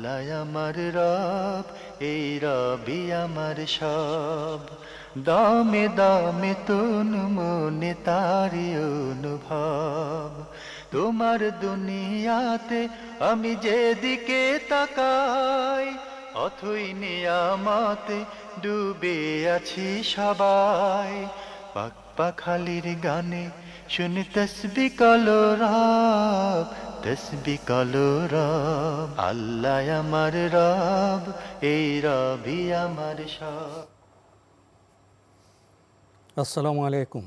আল্লাহ আমার রব, এই রবি আমার সব। দামে দামে তুন মনে তারি অনুভব। তোমার দুনিয়াতে আমি যেদিকে তাকাই, অথই নিয়ামতে ডুবে আছি সবাই। পাক পাখালির গানে শুনি তসবি কলো রব, তসবি কলো রব। আল্লাহ আমার রব, এই রবি আমার সব। আসসালামু আলাইকুম।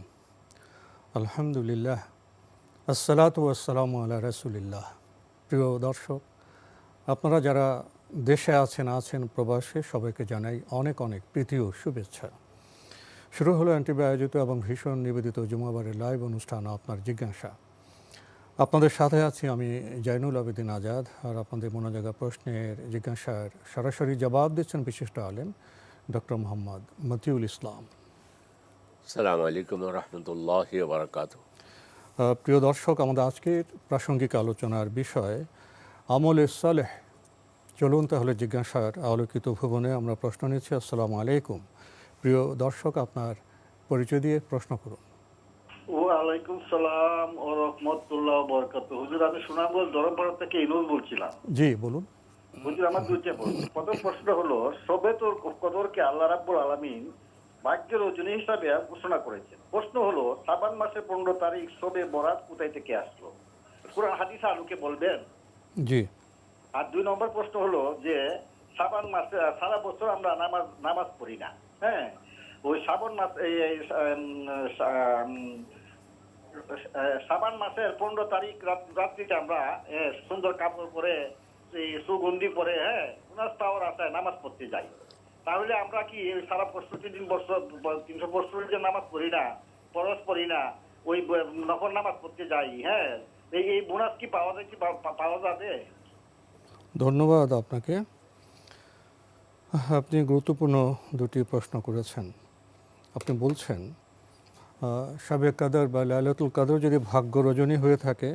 আলহামদুলিল্লাহ, আসসালাতু ওয়াসসালামু আলা রাসূলিল্লাহ। প্রিয় দর্শক, আপনারা যারা দেশে আছেন প্রবাসে, সবাইকে জানাই অনেক অনেক প্রীতি ও শুভেচ্ছা। শুরু হলো এনটিভি আয়োজিত এবং ভীষণ নিবেদিত জুমাবারের লাইভ অনুষ্ঠান আপনার জিজ্ঞাসা। আপনাদের সাথে আছি আমি জাইনুল আবেদিন আজাদ। আর আপনাদের মনোজাগা প্রশ্নের জিজ্ঞাসার সরাসরি জবাব দিচ্ছেন বিশিষ্ট আলেম ডক্টর মোহাম্মদ মতিউল ইসলাম। আসসালামু আলাইকুম রহমতুল্লাহি ওয়া বারাকাতুহু। প্রিয় দর্শক, আমাদের আজকের প্রাসঙ্গিক আলোচনার বিষয় আমলে সালেহ। চলুন তাহলে জিজ্ঞাসার আলোকিত ভুবনে আমরা প্রশ্ন নিচ্ছি। আসসালামু আলাইকুম। প্রিয় দর্শক, আপনার পরিচয় দিয়ে প্রশ্ন করুন। ওয়ালাইকুম সালাম ও রহমতুল্লাহ বরকাতুহু। হুজুর, আমি সুনামগঞ্জ ধরমপাড়া থেকে ইনুল বলছিলাম। জি বলুন। হুজুর, আমার দুইটা প্রশ্ন। প্রথম প্রশ্ন হলো, সবে তোর কদরকে আল্লাহ রাব্বুল আলামিন ভাগ্যের রজনী হিসাবে ঘোষণা করেছেন। প্রশ্ন হলো, শাবান মাসের 15 তারিখ সবে বরাত কোথায় থেকে আসলো? কুরআন হাদিসে আলোকে বলবেন। জি। আর 2 নম্বর প্রশ্ন হলো যে শাবান মাসে সারা বছর আমরা নামাজ পড়ি না। হ্যাঁ, ওই শ্রাবণ মাস শাবান মাসের 15 তারিখ রাত্রিতে আমরা সুন্দর কাপড় পরে, সুগন্ধি পরে, উনাস পাওয়ার আশায় নামাজ পড়তে যাই। তাহলে আমরা কি সারা 65 বছর 300 বছর যে নামাজ পড়ি না, ফরজ পড়ি না, ওই নফল নামাজ পড়তে যাই, এই বোনাস কি পাওয়া যাবে? ধন্যবাদ আপনাকে। আপনি গুরুত্বপূর্ণ দুটি প্রশ্ন করেছেন। আপনি বলছেন শবে কাদর বা লাইলাতুল কদর যদি ভাগ্য রজনী হয়ে থাকে,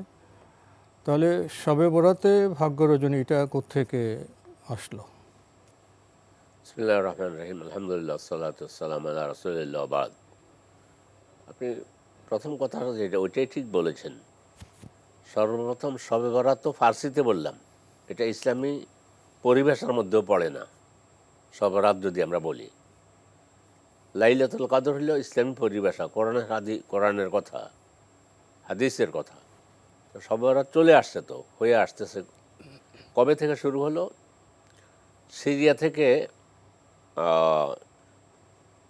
তাহলে শবে বরাতে ভাগ্য রজনী এটা কোত্থেকে আসলো? বিসমিল্লাহির রহমানির রহিম। আলহামদুলিল্লাহ, সাল্লাতু ওয়াসসালামু আলা রাসূলিল্লাহ, বাদ। আপনি প্রথম কথাটা যেটা, ওইটাই ঠিক বলেছেন। সর্বপ্রথম শবে বরাত তো ফার্সিতে বললাম, এটা ইসলামী পরিভাষার মধ্যেও পড়ে না। শবে বরাত যদি আমরা বলি, লাইলাতুল কদর হলো ইসলামী পরিভাষা, কোরআনের কথা, হাদিসের কথা। তো শবে বরাত চলে আসছে, তো হয়ে আসতেছে। কবে থেকে শুরু হলো? সিরিয়া থেকে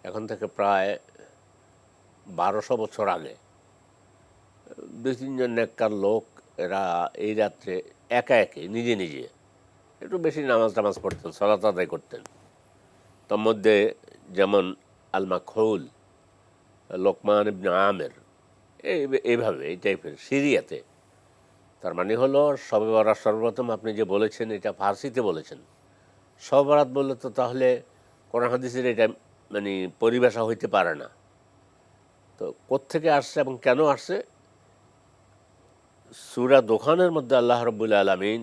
এখন থেকে প্রায় 1200 বছর আগে 2-3 জন নেককার লোক, এরা এই রাত্রে একা নিজে নিজে একটু বেশি নামাজ পড়তেন, সালাত আদায় করতেন। তার মধ্যে যেমন আল মাখউল, লোকমান ইবনে আমের, এইভাবে এই টাইপের সিরিয়াতে। তার মানে হলো শবে বরাত সর্বপ্রথম আপনি যে বলেছেন এটা ফার্সিতে বলেছেন। শবে বরাত বললে তো তাহলে কোরআন হাদিসের এটা মানে পরিভাষা হইতে পারে না। তো কোত্থেকে আসছে এবং কেন আসছে? সূরা দোখানের মধ্যে আল্লাহ রাব্বুল আলামিন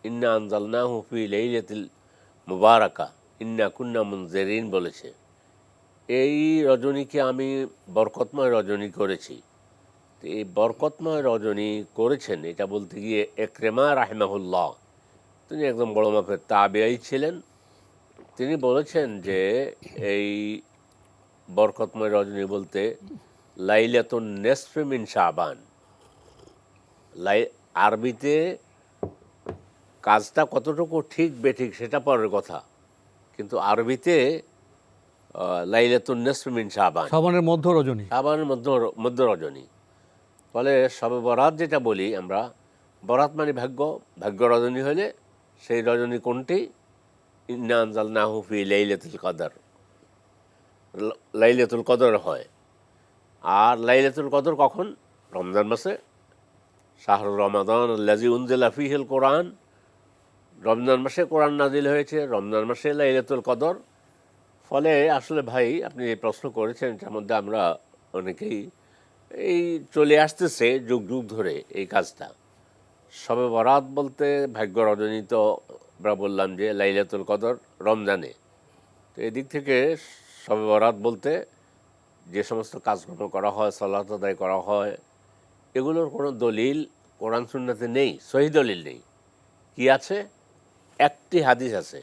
ইন্না আনজালনাহু ফি লাইলাতিল মুবারাকা ইন্না কুন্না মুনজিরিন বলেছে। এই রজনীকে আমি বরকতময় রজনী করেছি। তো এই বরকতময় রজনী করেছেন, এটা বলতে গিয়ে ইকরিমা রাহিমাহুল্লাহ, তিনি একদম বড় মাপের তাবেঈ ছিলেন। তিনি বলেছেন যে এই বরকতময় রজনী বলতে লাইলাতুন নিসফি মিন শাবান। আরবিতে কাজটা কতটুকু ঠিক বেঠিক সেটা পরের কথা, কিন্তু আরবিতে লাইলাতুন নিসফি মিন শাবান, শাবানের মধ্য রজনী। শাবানের মধ্য রজনী। ফলে শবে বরাত যেটা বলি আমরা, বরাত মানে ভাগ্য রজনী হলে সেই রজনী কোনটি? ইন্না আনজালনাহু ফি লাইলাতুল কদর, লাইলাতুল কদর হয়। আর লাইলাতুল কদর কখন? রমজান মাসে। শাহরু রমাদান আল্লাযী উনজিলা ফীহিল কোরআন, রমজান মাসে কোরআন নাজিল হয়েছে, রমজান মাসে লাইলাতুল কদর। ফলে আসলে ভাই, আপনি যে প্রশ্ন করেছেন এটার মধ্যে আমরা অনেকেই এই চলে আসতেছে যুগ যুগ ধরে এই কাজটা। শবে বরাত বলতে ভাগ্য রজনী তো আমরা বললাম যে লাইলাতুল কদর রমজানে। তো এদিক থেকে শবে বরাত বলতে যে সমস্ত কাজকর্ম করা হয়, সালাত আদায় করা হয়, এগুলোর কোনো দলিল কোরআন সুন্নাতে নেই, সহি দলিল নেই। কি আছে? একটি হাদিস আছে।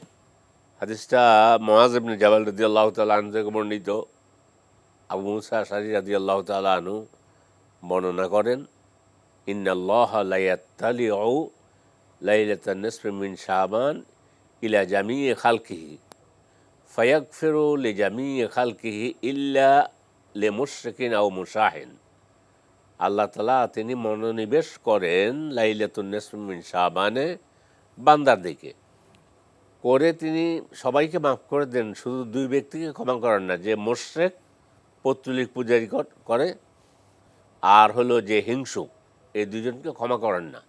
হাদিসটা মুআয ইবনে জাবাল রাদিয়াল্লাহু তাআলা আনহু থেকে বর্ণিত। আবু মুসা আশআরী রাদিয়াল্লাহু তাআলা আনহু বর্ণনা করেন, ইন্নাল্লাহা লা ইয়াত্তালিউ লাইলাতান নিসফি মিন শাবান ইলা জামিই খালকিহি ফায়াগফিরু লিজামিই খালকিহি ইল্লা লিমুশরিকিন আও মুশাহিন। আল্লাহ তাআলা তিনি মনোনিবেশ করেন লাইলাতুন নিসফি মিন শাবানে বান্দার দিকে, করে তিনি সবাইকে মাফ করে দেন। শুধু দুই ব্যক্তিকে ক্ষমা করেন না, যে মুশরিক পৌত্তলিক পূজারি করে আর হলো যে হিংসুক, এই দুজনকে ক্ষমা করেন না।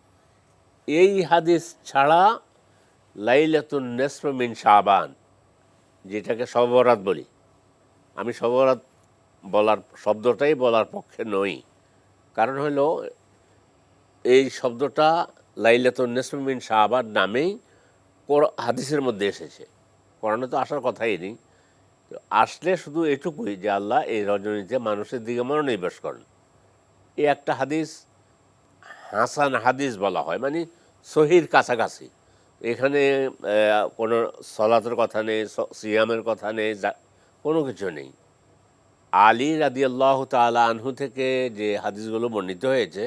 এই হাদিস ছাড়া লাইলাতুন নিসফি মিন শাবান, যেটাকে শবে বরাত বলি, আমি শবে বরাত বলার শব্দটাই বলার পক্ষে নই। কারণ হলো এই শব্দটা লাইলাতুন নিসফি মিন শাবান নামেই হাদিসের মধ্যে এসেছে, কোরআনে তো আসার কথাই নেই। তো আসলে শুধু এটুকুই যে আল্লাহ এই রজনীতে মানুষের দিকে মনোনিবেশ করেন। এই একটা হাদিস হাসান হাদিস বলা হয়, মানে সহির কাছাকাছি। এখানে কোনো সলাতের কথা নেই, সিয়ামের কথা নেই, কোনো কিছু নেই। আলী রাদিয়াল্লাহু তাআলা আনহু থেকে যে হাদিসগুলো বর্ণিত হয়েছে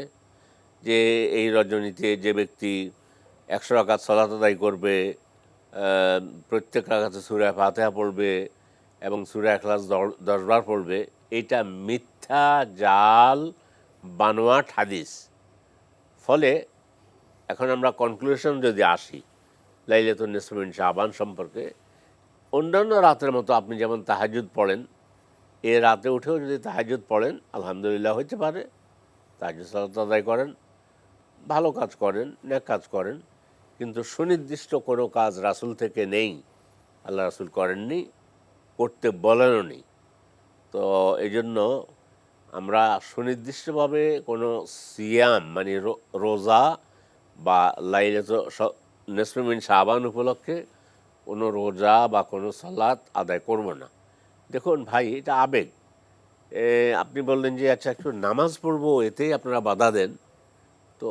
যে এই রজনীতে যে ব্যক্তি 100 রাকাত সালাত আদায় করবে, প্রত্যেক রাকাতে সূরা ফাতিহা পড়বে এবং সূরা ইখলাস 10 বার পড়বে, এটা মিথ্যা জাল বানোয়াট হাদিস। ফলে এখন আমরা কনক্লুশন যদি আসি লাইলাতুন নিসফি মিন শাবান সম্পর্কে, অন্যান্য রাতের মতো আপনি যেমন তাহাজ্জুদ পড়েন, এ রাতে উঠেও যদি তাহাজ্জুদ পড়েন আলহামদুলিল্লাহ হইতে পারে, তাহাজ্জুদ সালাত আদায় করেন, ভালো কাজ করেন, নেক কাজ করেন, কিন্তু সুনির্দিষ্ট কোনো কাজ রাসূল থেকে নেই, আল্লাহ রাসূল করেননি, করতে বলেনও নি। তো এই জন্য আমরা সুনির্দিষ্টভাবে কোনো সিয়াম মানে রোজা বা লাইলাতুল নিসফি মিন শাবান উপলক্ষে কোনো রোজা বা কোনো সালাত আদায় করব না। দেখুন ভাই, এটা আবেগ। আপনি বললেন যে আচ্ছা একটু নামাজ পড়বো, এতেই আপনারা বাধা দেন। তো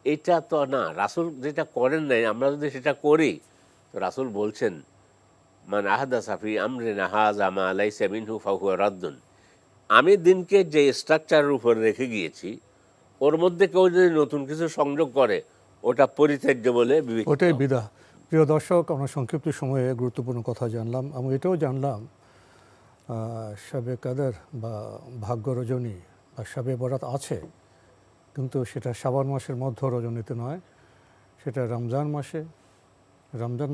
এটা তো না, রাসূল যেটা করেন নাই আমরা যদি সেটা করি, তো রাসূল বলছেন মান আহদাসা ফি আমরিনা হাযা মা লাইসা মিনহু ফাহুয়া রাদ্দুন। আমি দিনকে যে স্ট্রাকচারের উপর রেখে গিয়েছি, ওর মধ্যে কেউ যদি নতুন কিছু সংযোগ করে, ওটা পরিত্যাজ্য বলে বিবেচিত। ওটাই বিদা। প্রিয় দর্শক, আমরা সংক্ষিপ্ত সময়ে গুরুত্বপূর্ণ কথা জানলাম। আমি এটাও জানলাম শবে কদর বা ভাগ্য রজনী বা শবে বরাত আছে, কিন্তু সেটা শাবান মাসের মধ্য রজনীতে নয়, সেটা রমজান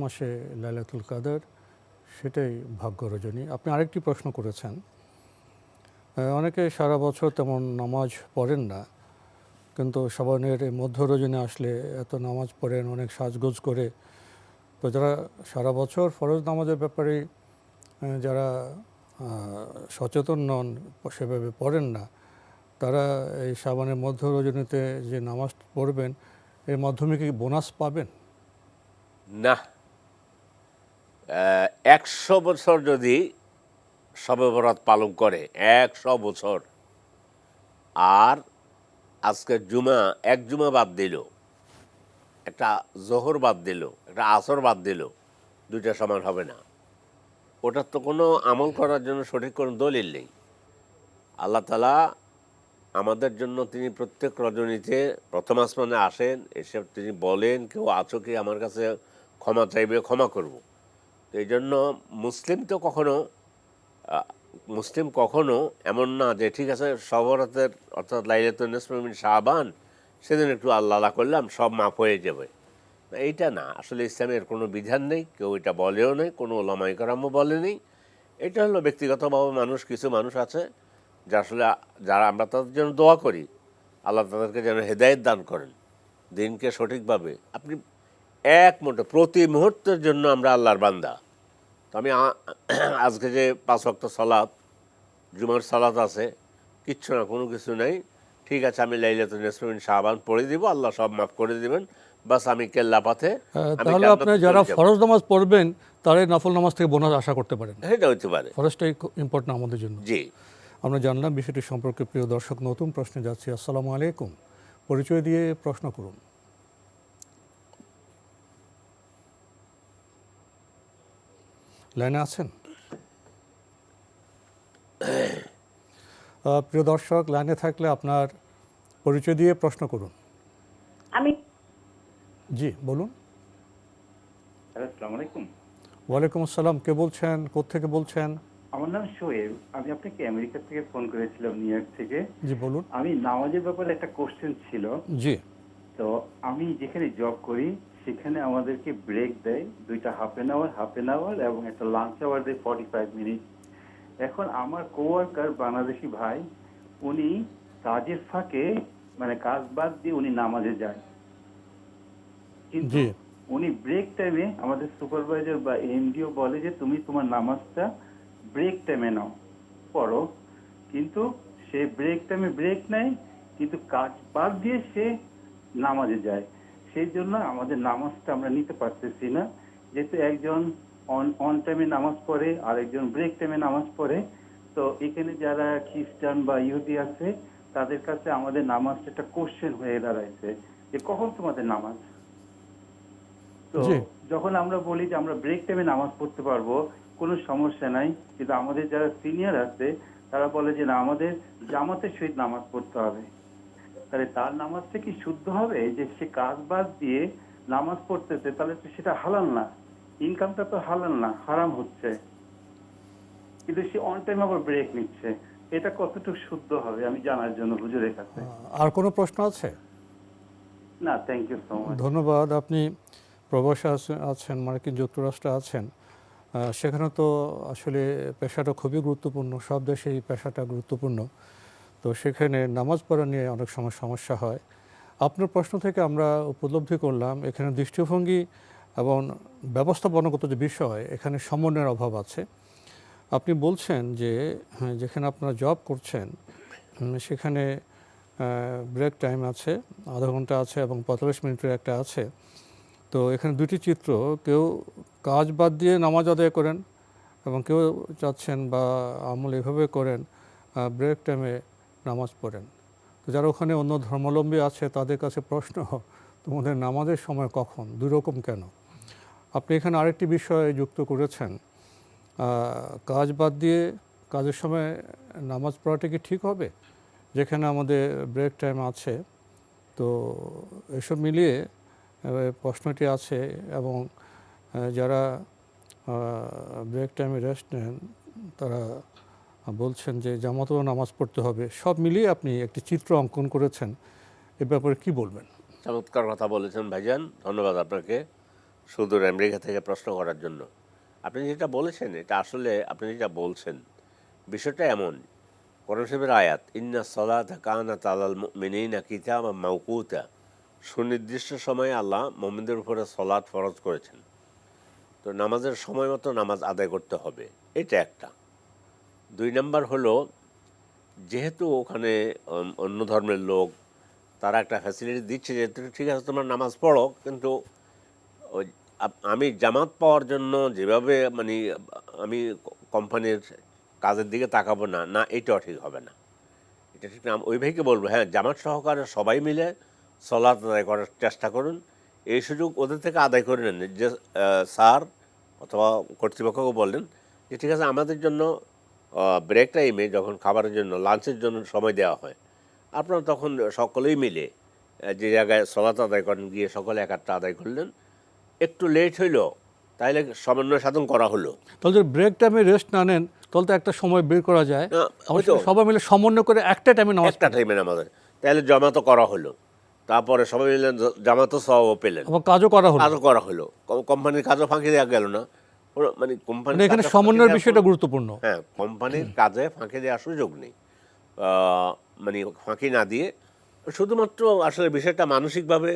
মাসে লাইলাতুল কদর, সেটাই ভাগ্য রজনী। আপনি আরেকটি প্রশ্ন করেছেন, অনেকে সারা বছর তেমন নামাজ পড়েন না, কিন্তু শাবানের মধ্য রজনী আসলে এত নামাজ পড়েন, অনেক সাজগোজ করে। তো যারা সারা বছর ফরজ নামাজের ব্যাপারে যারা সচেতন নন, সেভাবে পড়েন না, তারা এই শাবানের মধ্য রজনীতে যে নামাজ পড়বেন, এর মাধ্যমে কি বোনাস পাবেন? না, 100 বছর যদি শবে বরাত পালন করে, 100 বছর, আর আজকে এক জুমা বাদ দিল, একটা জোহর বাদ দিল, একটা আসর বাদ দিল, দুইটা সমান হবে না। ওটার তো কোনো আমল করার জন্য সঠিক কোনো দলিল নেই। আল্লাহ তাআলা আমাদের জন্য তিনি প্রত্যেক রজনীতে প্রথম আসমানে আসেন, এসে তিনি বলেন কেউ আছো কি আমার কাছে ক্ষমা চাইবে, ক্ষমা করব। তো এই জন্য মুসলিম কখনো এমন না যে ঠিক আছে শবে বরাতের অর্থাৎ লাইলাতুন নিসফি মিন শাবান সেদিন একটু আল্লাহ করলাম সব মাফ হয়ে যাবে, না, এইটা না। আসলে ইসলামের কোনো বিধান নেই, কেউ এটা বলেও নেই, কোনো ওলামায়ে কেরামও বলেনি। এটা হলো ব্যক্তিগতভাবে কিছু মানুষ আছে যারা আমরা তাদের জন্য দোয়া করি, আল্লাহ তাদেরকে যেন হেদায়েত দান করেন দিনকে সঠিকভাবে। আপনি প্রতি মুহূর্তের জন্য আমরা আল্লাহর বান্দা। তো আমি আজকে যে 5 ওয়াক্ত সালাত, জুমার সালাত আছে, কিচ্ছু না, কোনো কিছু নেই, ঠিক আছে আমি লাইলাতুন নিসফি মিন শাবান পড়ে দিব, আল্লাহ সব মাফ করে দিবেন, বাস আমি কেল্লা পথে, আমি তাহলে জান্নাতে আপনি চলে যারা যাব। ফরজ নামাজ পড়বেন তারাই নফল নামাজ থেকে বোনাস আশা করতে পারেন। এটা হতে পারে। ফরজটাই ইম্পর্টেন্ট আমাদের জন্য। জি, আমরা জানলাম বিষয়টি সম্পর্কে। প্রিয় দর্শক, নতুন প্রশ্নে যাচ্ছি। আসসালামু আলাইকুম, পরিচয় দিয়ে প্রশ্ন করুন। লাইনে আছেন? প্রিয় দর্শক, লাইনে থাকলে আপনার পরিচয় দিয়ে প্রশ্ন করুন। আমি জি বলুন। আসসালামু আলাইকুম। ওয়ালাইকুম আসসালাম। কে বলছেন, কোত্থেকে বলছেন? আমার নাম শোয়েব। আমি আপনাকে আমেরিকা থেকে ফোন করেছিলাম, নিউ ইয়র্ক থেকে। জি বলুন। আমি নামাজের ব্যাপারে একটা কোশ্চেন ছিল। জি তো আমি যেখানে জব করি সেখানে আমাদেরকে ব্রেক দেয়, দুইটা হাফ এন আওয়ার এবং একটা লাঞ্চ আওয়ার দেয় 45 মিনিট। এখন আমার কোওয়ার্কার বাংলাদেশি ভাই, উনি কাজের ফাঁকে মানে কাজ বাদ দিয়ে উনি নামাজে যায়, কিন্তু জি উনি ব্রেক টাইমে আমাদের সুপারভাইজার বা এমডিও বলে যে তুমি তোমার নামাজটা ব্রেক টাইমে নাও, পড়ো। কিন্তু সে ব্রেক টাইমে ব্রেক নেয়, কিন্তু কাজ বাদ দিয়ে সে নামাজে যায়। সেই জন্য আমাদের নামাজটা আমরা নিতে পারতেছি না, যেহেতু একজন অন টাইমে নামাজ পড়ে আর একজন ব্রেক টাইমে নামাজ পড়ে। তো এখানে যারা খ্রিস্টান বা ইহুদি আছে তাদের কাছে আমাদের নামাজটা একটা কোশ্চেন হয়ে দাঁড়াইছে যে কখন তোমাদের নামাজ। তো জি। যখন আমরা বলি যে আমরা ব্রেক টাইমে নামাজ পড়তে পারবো, কোনো সমস্যা নাই, কিন্তু আমাদের যারা সিনিয়র আছে তারা বলে যে না, আমাদের জামাতের সহিত নামাজ পড়তে হবে। তাহলে তার নামাজটা কি শুদ্ধ হবে? যে সে কাজ বাদ দিয়ে নামাজ পড়তেছে, তাহলে তো সেটা হালাল না, ইনকামটা তো হালাল না, হারাম হচ্ছে। কিন্তু সে অন টাইম আবার ব্রেক নিচ্ছে, এটা কতটুকু শুদ্ধ হবে আমি জানার জন্য হুজুরের কাছে। আর কোনো প্রশ্ন আছে? না, থ্যাংক ইউ সো মাচ। ধন্যবাদ। আপনি প্রবাসে আছেন, মার্কিন যুক্তরাষ্ট্রে আছেন, সেখানে তো আসলে পেশাটা খুবই গুরুত্বপূর্ণ। সব দেশেই পেশাটা গুরুত্বপূর্ণ। তো সেখানে নামাজ পড়া নিয়ে অনেক সময় সমস্যা হয়। আপনার প্রশ্ন থেকে আমরা উপলব্ধি করলাম এখানে দৃষ্টিভঙ্গি এবং ব্যবস্থাপনাগত যে বিষয়, এখানে সমন্বয়ের অভাব আছে। আপনি বলছেন যে যেখানে আপনারা জব করছেন সেখানে ব্রেক টাইম আছে, আধা ঘন্টা আছে এবং 45 মিনিটের একটা আছে। তো এখানে দুটি চিত্র, কেউ কাজ বাদ দিয়ে নামাজ আদায় করেন এবং কেউ চাচ্ছেন বা আমল এভাবে করেন ব্রেক টাইমে নামাজ পড়েন। তো যারা ওখানে অন্য ধর্মাবলম্বী আছে তাদের কাছে প্রশ্ন, তোমাদের নামাজের সময় কখন, দুই রকম কেন? আপনি এখানে আরেকটি বিষয় যুক্ত করেছেন, কাজ বাদ দিয়ে কাজের সময় নামাজ পড়াটা কি ঠিক হবে যেখানে আমাদের ব্রেক টাইম আছে? তো এসব মিলিয়ে প্রশ্নটি আছে। এবং যারা ব্রেক টাইমে রেস্ট নেন তারা বলছেন যে জামাতেও নামাজ পড়তে হবে। সব মিলিয়ে আপনি একটি চিত্র অঙ্কন করেছেন, এ ব্যাপারে কি বলবেন? চমৎকার কথা বলেছেন ভাইজান, ধন্যবাদ আপনাকে সুদূর আমেরিকা থেকে প্রশ্ন করার জন্য। আপনি যেটা বলেছেন এটা আসলে আপনি যেটা বলছেন বিষয়টা এমন, কোরআন শরীফের আয়াত ইন্না সলাতা কানাত আলাল মুমিনিনা কিতাবাম মাওকুতা, সুনির্দিষ্ট সময়ে আল্লাহ মুমিনদের উপরে সলাত ফরজ করেছেন। তো নামাজের সময় মতো নামাজ আদায় করতে হবে, এটা একটা। দুই নাম্বার হলো, যেহেতু ওখানে অন্য ধর্মের লোক, তারা একটা ফ্যাসিলিটি দিচ্ছে যে ঠিক আছে তোমার নামাজ পড়ো, কিন্তু ওই আমি জামাত পাওয়ার জন্য যেভাবে মানে আমি কোম্পানির কাজের দিকে তাকাবো না, না এটাও ঠিক হবে না, এটা ঠিক না। ওই ভাইকে বলবো হ্যাঁ জামাত সহকারে সবাই মিলে সলাত আদায় করার চেষ্টা করুন, এই সুযোগ ওদের থেকে আদায় করে নেন। যে স্যার অথবা কর্তৃপক্ষকে বললেন যে ঠিক আছে আমাদের জন্য ব্রেক টাইমে যখন খাবারের জন্য লাঞ্চের জন্য সময় দেওয়া হয়, আপনারা তখন সকলেই মিলে যে জায়গায় সলাত আদায় করেন গিয়ে সকলে এক একটা আদায় করলেন, একটু লেট হইলো তাইলে সমন্বয় সাধন করা হলো। তাহলে যদি ব্রেক টাইমে রেস্ট না নেন তাহলে তো একটা সময় বের করা যায়, না, ওই তো। সবাই মিলে সমন্বয় করে একটা টাইমে নামাজ একটা টাইমে নামাজ, তাহলে জমাতো করা হলো, তারপরে সবাই মিলে জামাতো সওয়াবও পেলেন, আবার কাজও করা হলো। কাজও করা হলো, কোম্পানির কাজও ফাঁকি দেওয়া গেল না। মানে কোম্পানির মানে এখানে সমন্বয়ের বিষয়টা গুরুত্বপূর্ণ। হ্যাঁ, কোম্পানির কাজে ফাঁকি দেওয়ার সুযোগ নেই, মানে ফাঁকি না দিয়ে শুধুমাত্র আসলে বিষয়টা মানসিকভাবে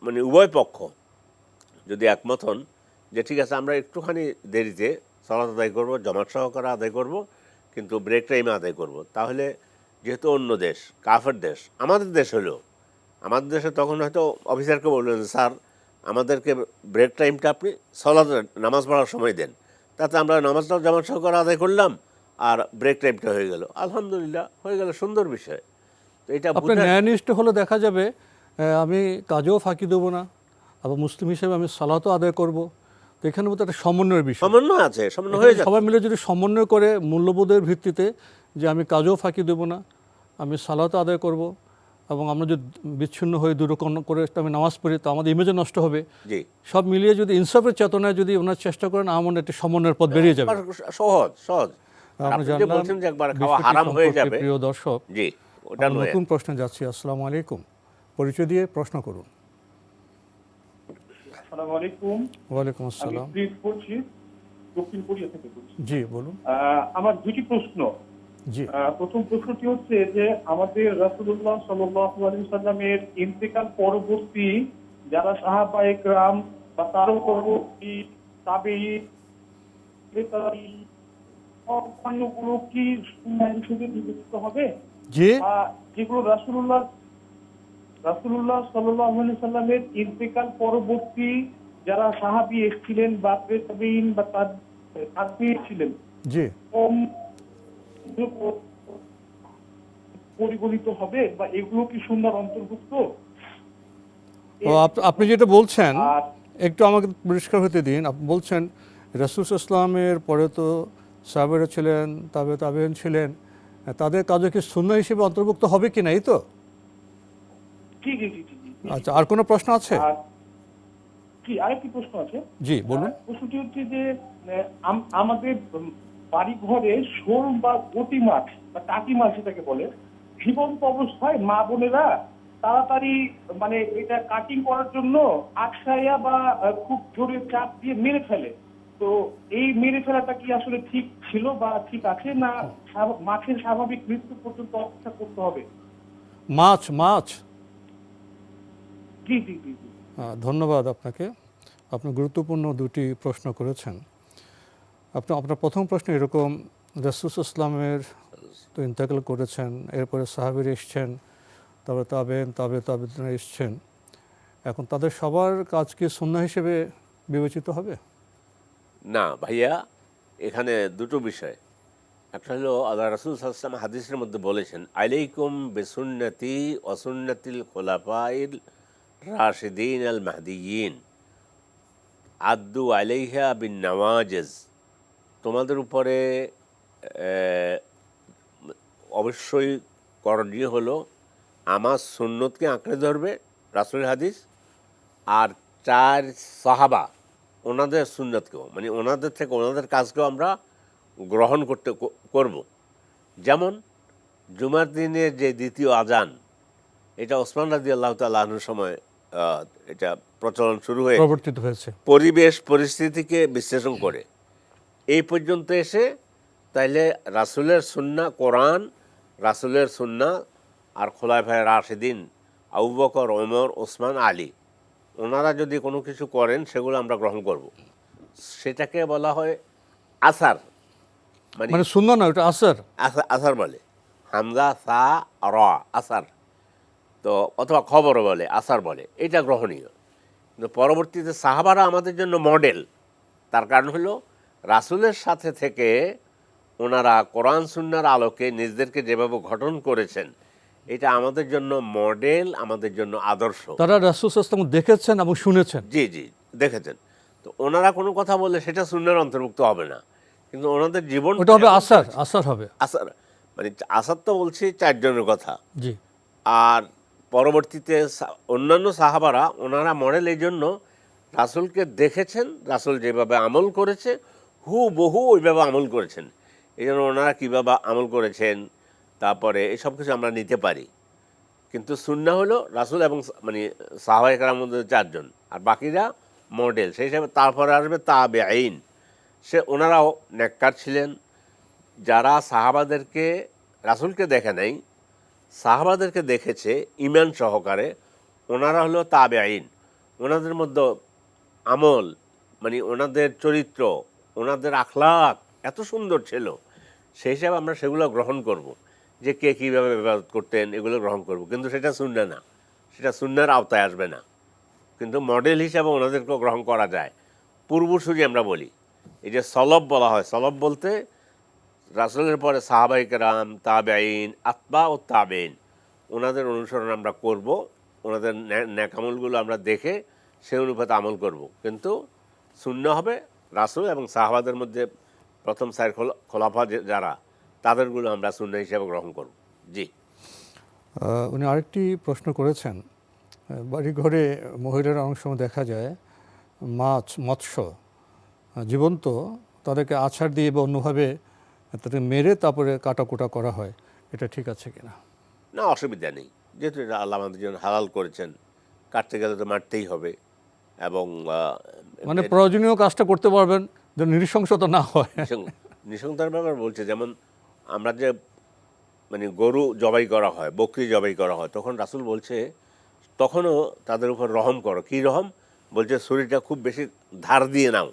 মানে উভয় পক্ষ যদি একমত হন যে ঠিক আছে আমরা একটুখানি দেরিতে সালাত আদায় করবো, জামাত সহকারে আদায় করব, কিন্তু ব্রেক টাইমে আদায় করব, তাহলে যেহেতু অন্য দেশ কাফের দেশ, আমাদের দেশ হলো আমাদের দেশে তখন হয়তো অফিসারকে বললেন, স্যার আমাদেরকে ব্রেক টাইমটা আপনি সালাত নামাজ পড়ার সময় দেন, তাতে আমরা নামাজটাও জামাত সহকারে আদায় করলাম আর ব্রেক টাইমটা হয়ে গেল, আলহামদুলিল্লাহ হয়ে গেল, সুন্দর বিষয়। তো এটা আপনার ন্যায়নিষ্ঠ হলে দেখা যাবে আমি কাজেও ফাঁকি দেবো না, আবার মুসলিম হিসেবে আমি সালাতও আদায় করব। তো এখানে মতো একটা সমন্বয়ের বিষয়, সমন্বয় আছে, সমন্বয় হয়ে যাচ্ছে। সবাই মিলে যদি সমন্বয় করে মূল্যবোধের ভিত্তিতে যে আমি কাজেও ফাঁকি দেবো না, আমি সালাতও আদায় করব, এবং আমরা যদি বিচ্ছিন্ন হয়ে দূরকরণ করে আমি নামাজ পড়ি তো আমাদের ইমেজও নষ্ট হবে। জি, সব মিলিয়ে যদি ইনসাফের চেতনায় যদি ওনার চেষ্টা করেন, আমার মনে হয় একটি সমন্বয়ের পথ বেরিয়ে যাবে। সহজ সহজ। আমরা আপনি যে জানলাম বলছেন যে একবার খাওয়া বিষয়টি হারাম হয়ে সম্পর্কে, যাবে, প্রিয় দর্শক। জি, ওটা আমরা নয়। নতুন প্রশ্নে যাচ্ছি। আসসালামু আলাইকুম, পরিচয় দিয়ে প্রশ্ন করুন। আসসালামু আলাইকুম। ওয়ালাইকুম আমি আসসালাম। প্রিন্স বলছি, দক্ষিণ কোরিয়া থেকে বলছি। জি বলুন। আমার দুটি প্রশ্ন। জি প্রথম প্রশ্নটি হচ্ছে যে আমাদের রাসূলুল্লাহ সাল্লাল্লাহু আলাইহি ওয়াসাল্লামের ইন্তেকাল পরবর্তী যারা সাহাবায়ে কেরাম বা তার পরবর্তী তাবেঈন অন্যগুলো কি সুন্নাহ হিসেবে বিবেচিত হবে? জি যেগুলো রাসূলুল্লাহ সাল্লাল্লাহু আলাইহি সাল্লামের ইন্তেকাল পরবর্তী যারা সাহাবী এসেছিলেন বা তাবেঈন বা তাবেঈন ছিলেন, জি পরিগণিত হবে বা এগুলো কি সুন্নাহর অন্তর্ভুক্ত? ও আপনি যেটা বলছেন আর একটু আমাকে পরিষ্কার হতে দিন। আপনি বলছেন রাসূল ইসলামের পরে তো সাহাবারা ছিলেন, তাবেঈন ছিলেন, তাদের কাজও কি সুন্নাহ হিসেবে অন্তর্ভুক্ত হবে কি না, এই তো? জি জি জি জি জি। আচ্ছা, আর কোনো প্রশ্ন আছে? আর কি আরেকটি প্রশ্ন আছে? জি বলুন। প্রশ্নটি হচ্ছে যে আমাদের বাড়ি ঘরে শোল বা গতি মাছ বা টাকি মাছ যেটাকে বলে, জীবন্ত অবস্থায় মা বোনেরা তাড়াতাড়ি মানে এটা কাটিং করার জন্য আকসায়া বা খুব জোরে চাপ দিয়ে মেরে ফেলে। তো এই মেরে ফেলাটা কি আসলে ঠিক ছিল বা ঠিক আছে, না মাছের স্বাভাবিক মৃত্যু পর্যন্ত অপেক্ষা করতে হবে? মাছ মাছ জি জি জি জি। ধন্যবাদ আপনাকে। আপনি গুরুত্বপূর্ণ দুটি প্রশ্ন করেছেন। আপনার প্রথম প্রশ্ন এরকম, রাসূল ইসলামের তো ইন্তেকাল করেছেন, এরপরে সাহাবীরা এসছেন, তারপরে তাবেঈনরা এসছেন, এখন তাদের সবার কাজ কি সুন্নাহ হিসেবে বিবেচিত হবে? না ভাইয়া, এখানে দুটো বিষয়। একটা হলো আল্লাহ রাসূল সাল্লাল্লাহু আলাইহি ওয়াসাল্লাম হাদিসের মধ্যে বলেছেন, আলাইকুম বিসুন্নতি ওয়া সুন্নাতিল খুলাফাইল রাশিদিন আল মাহদিয়িন আদ্দু আলাইহা বিন নওয়াজিজ। তোমাদের উপরে অবশ্যই করণীয় হলো আমার সুন্নতকে আঁকড়ে ধরবে, রাসূলের হাদিস, আর চার সাহাবা ওনাদের সুন্নতকেও, মানে ওনাদের থেকে ওনাদের কাজকেও আমরা গ্রহণ করব। যেমন জুমার দিনের যে দ্বিতীয় আজান, এটা ওসমান রাদিয়াল্লাহু তাআলা আনহুর সময় এটা প্রচলন শুরু হয়ে প্রবর্তিত হয়েছে পরিবেশ পরিস্থিতিকে বিশ্লেষণ করে এই পর্যন্ত এসে, তাইলে রাসূলের সুন্নাহ কোরআন, রাসূলের সুন্নাহ আর খোলাফায়ে রাশিদিন আবু বকর, ওমর, ওসমান, আলী, ওনারা যদি কোনো কিছু করেন সেগুলো আমরা গ্রহণ করব। সেটাকে বলা হয় আসার, মানে সুন্নাহ না, ওটা আসর। আসার বলে, হামজা সা র, আসার। তো অথবা খবরও বলে, আসার বলে, এটা গ্রহণীয়। কিন্তু পরবর্তীতে সাহাবারা আমাদের জন্য মডেল। তার কারণ হলো রাসূলের সাথে থেকে ওনারা কোরআন সুন্নাহর আলোকে নিজেদেরকে যেভাবে গঠন করেছেন, এটা আমাদের জন্য মডেল, আমাদের জন্য আদর্শ। তারা রাসূল সাল্লাল্লাহু আলাইহি ওয়াসাল্লাম দেখেছেন এবং শুনেছেন। জি জি, দেখেছেন। তো ওনারা কোনো কথা বললে সেটা সুন্নাহর অন্তর্ভুক্ত হবে না, কিন্তু ওনাদের জীবন ওটা হবে আসার হবে। আসার, মানে আসার তো বলছি চারজনের কথা। জি আর পরবর্তীতে অন্যান্য সাহাবারা ওনারা মডেল এই জন্য রাসূলকে দেখেছেন, রাসূল যেভাবে আমল করেছে হুবহু ওইভাবে আমল করেছেন। এই জন্য ওনারা কীভাবে আমল করেছেন তারপরে এসব কিছু আমরা নিতে পারি। কিন্তু সুন্নাহ হলো রাসূল এবং মানে সাহাবায়ে কেরামের মধ্যে চারজন, আর বাকিরা মডেল। সেই হিসাবে তারপরে আসবে তাবেঈন। ওনারাও নেককার ছিলেন, যারা সাহাবাদেরকে, রাসূলকে দেখে নাই, সাহাবাদেরকে দেখেছে ঈমান সহকারে, ওনারা হলো তাবেঈন। ওনাদের মধ্যে আমল, মানে ওনাদের চরিত্র, ওনাদের আখলাক এত সুন্দর ছিল, সেই হিসাবে আমরা সেগুলো গ্রহণ করব। যে কে কীভাবে ইবাদত করতেন এগুলো গ্রহণ করব, কিন্তু সেটা সুন্নাহ না। সেটা সুন্নাহর আওতায় আসবে না, কিন্তু মডেল হিসাবে ওনাদেরকেও গ্রহণ করা যায়। পূর্বসূরি আমরা বলি, এই যে সলব বলা হয়, সলব বলতে রাসূলের পরে সাহাবায়ে কেরাম, তাবেঈন, আতবা ও তাবেঈন, ওনাদের অনুসরণ আমরা করব, ওনাদের নেক আমলগুলো আমরা দেখে সেই অনুপাতে আমল করব, কিন্তু সুন্নাহ হবে রাসূল এবং সাহাবাদের মধ্যে প্রথম সাইর খোলাফা যারা, তাদেরগুলো আমরা সুন্নাহ হিসেবে গ্রহণ করব। জি। উনি আরেকটি প্রশ্ন করেছেন, বাড়িঘরে মহিলারা অনেক সময় দেখা যায় মাছ, মৎস্য জীবন্ত তাদেরকে আছাড় দিয়ে বা অন্যভাবে তাদের মেরে তারপরে কাটাকুটা করা হয়, এটা ঠিক আছে কিনা? না, অসুবিধা নেই, যেহেতু এটা আল্লাহ আমাদের জন্য হালাল করেছেন, কাটতে গেলে তো মারতেই হবে। এবং মানে প্রয়োজনীয় কাজটা করতে পারবেন যেন নৃশংসতা না হয়। নৃশংসতার ব্যাপার বলছে, যেমন আমরা যে মানে গরু জবাই করা হয়, বকরি জবাই করা হয়, তখন রাসূল বলছে তখনও তাদের উপর রহম করো। কী রহম? বলছে শরীরটা খুব বেশি ধার দিয়ে নাও,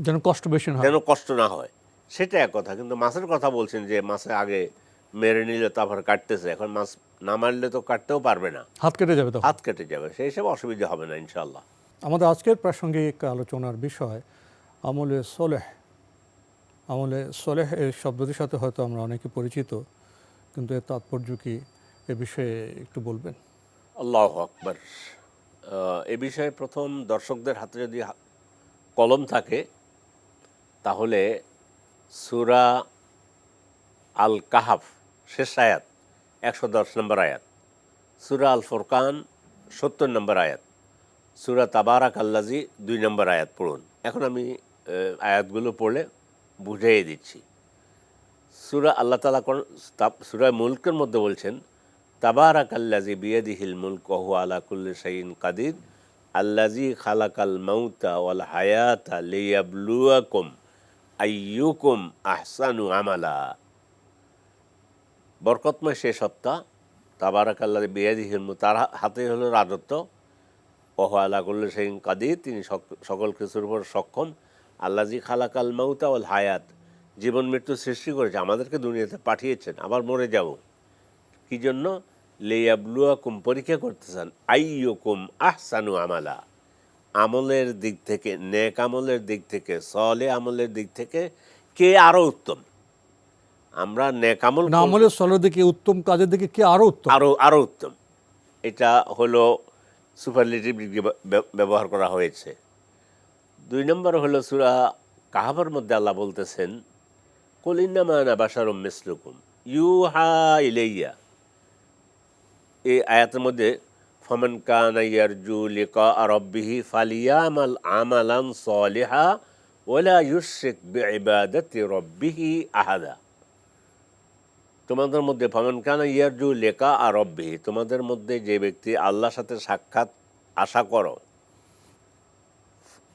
যেন কষ্ট বেশি না হয়। যেন কষ্ট না হয়। সেটা এক কথা, কিন্তু মাছের কথা বলছেন যে মাছে আগে মেরে নিলে তারপর কাটতেছে, এখন মাছ না মারলে তো কাটতেও পারবে না, হাত কেটে যাবে তখন। হাত কেটে যাবে, সেই হিসাবে অসুবিধা হবে না ইনশাআল্লাহ। আমাদের আজকের প্রাসঙ্গিক আলোচনার বিষয় আমলে সোলেহ। আমলে সোলেহ এই শব্দটির সাথে হয়তো আমরা অনেকে পরিচিত, কিন্তু এর তাৎপর্য কি, এ বিষয়ে একটু বলবেন? আল্লাহু আকবার। এ বিষয়ে প্রথম দর্শকদের হাতে যদি কলম থাকে তাহলে সূরা আল কাহাফ শেষ আয়াত 110 নম্বর আয়াত, সূরা আল ফুরকান 70 নম্বর আয়াত, সূরা তাবারাক আল্লাজি 2 নম্বর আয়াত পড়ুন। এখন আমি আয়াতগুলো পড়লে বুঝিয়ে দিচ্ছি। সূরা আল্লাহ তাআলা সূরা মুলকের মধ্যে বলছেন, তাবারাক আল্লাজি বিয়াদিহিল মুলক ওয়া হুয়া আলা কুল্লি শাইইন কাদির আল্লাজি খালাকাল মাউতা ওয়াল হায়াতা লিয়াবলুয়াকুম আইয়ুকুম আহসানু আমালা। বরকতময় সে সত্তা, তাবারাকাল্লাযী বিয়াদিহিল মুলক, তার হাতে হলো রাজত্ব, ওয়া হুয়া আলা কুল্লি শাইইন কাদির, তিনি সকল কিছুর উপর সক্ষম। আল্লাযী খালাকাল মাউতা ওয়াল হায়াত, জীবন মৃত্যু সৃষ্টি করেছে, আমাদেরকে দুনিয়াতে পাঠিয়েছেন, আবার মরে যাব, কি জন্য? লিয়াবলুয়াকুম, পরীক্ষা করতেছেন, আইয়ুকুম আহসানু আমালা, আমলের দিক থেকে, নেক আমলের দিক থেকে, সলে আমলের দিক থেকে কে আরো উত্তম। আমরা নেক আমল না, আমলের সলের দিকে, উত্তম কাজের দিকে কে আরো উত্তম? আরো উত্তম, এটা হলো সুপারলেটিভ ব্যবহার করা হয়েছে। 2 নম্বর হলো সূরা কাহাফের মধ্যে আল্লাহ বলতেছেন, কুল ইন্নামা আনা বাশারুম মিসলুকুম ইউহা ইলাইয়া। এই আয়াতের মধ্যে ফামান কানা ইয়ারজু লিকা রাব্বিহি ফালিয়ামাল আমালান সালিহা ওয়ালা ইউশরিক বিইবাদাতি রাব্বিহি আহাদা। তোমাদের মধ্যে ফামান কানা ইয়ারজু লিকা রাব্বিহি, তোমাদের মধ্যে যে ব্যক্তি আল্লাহর সাথে সাক্ষাৎ আশা করো,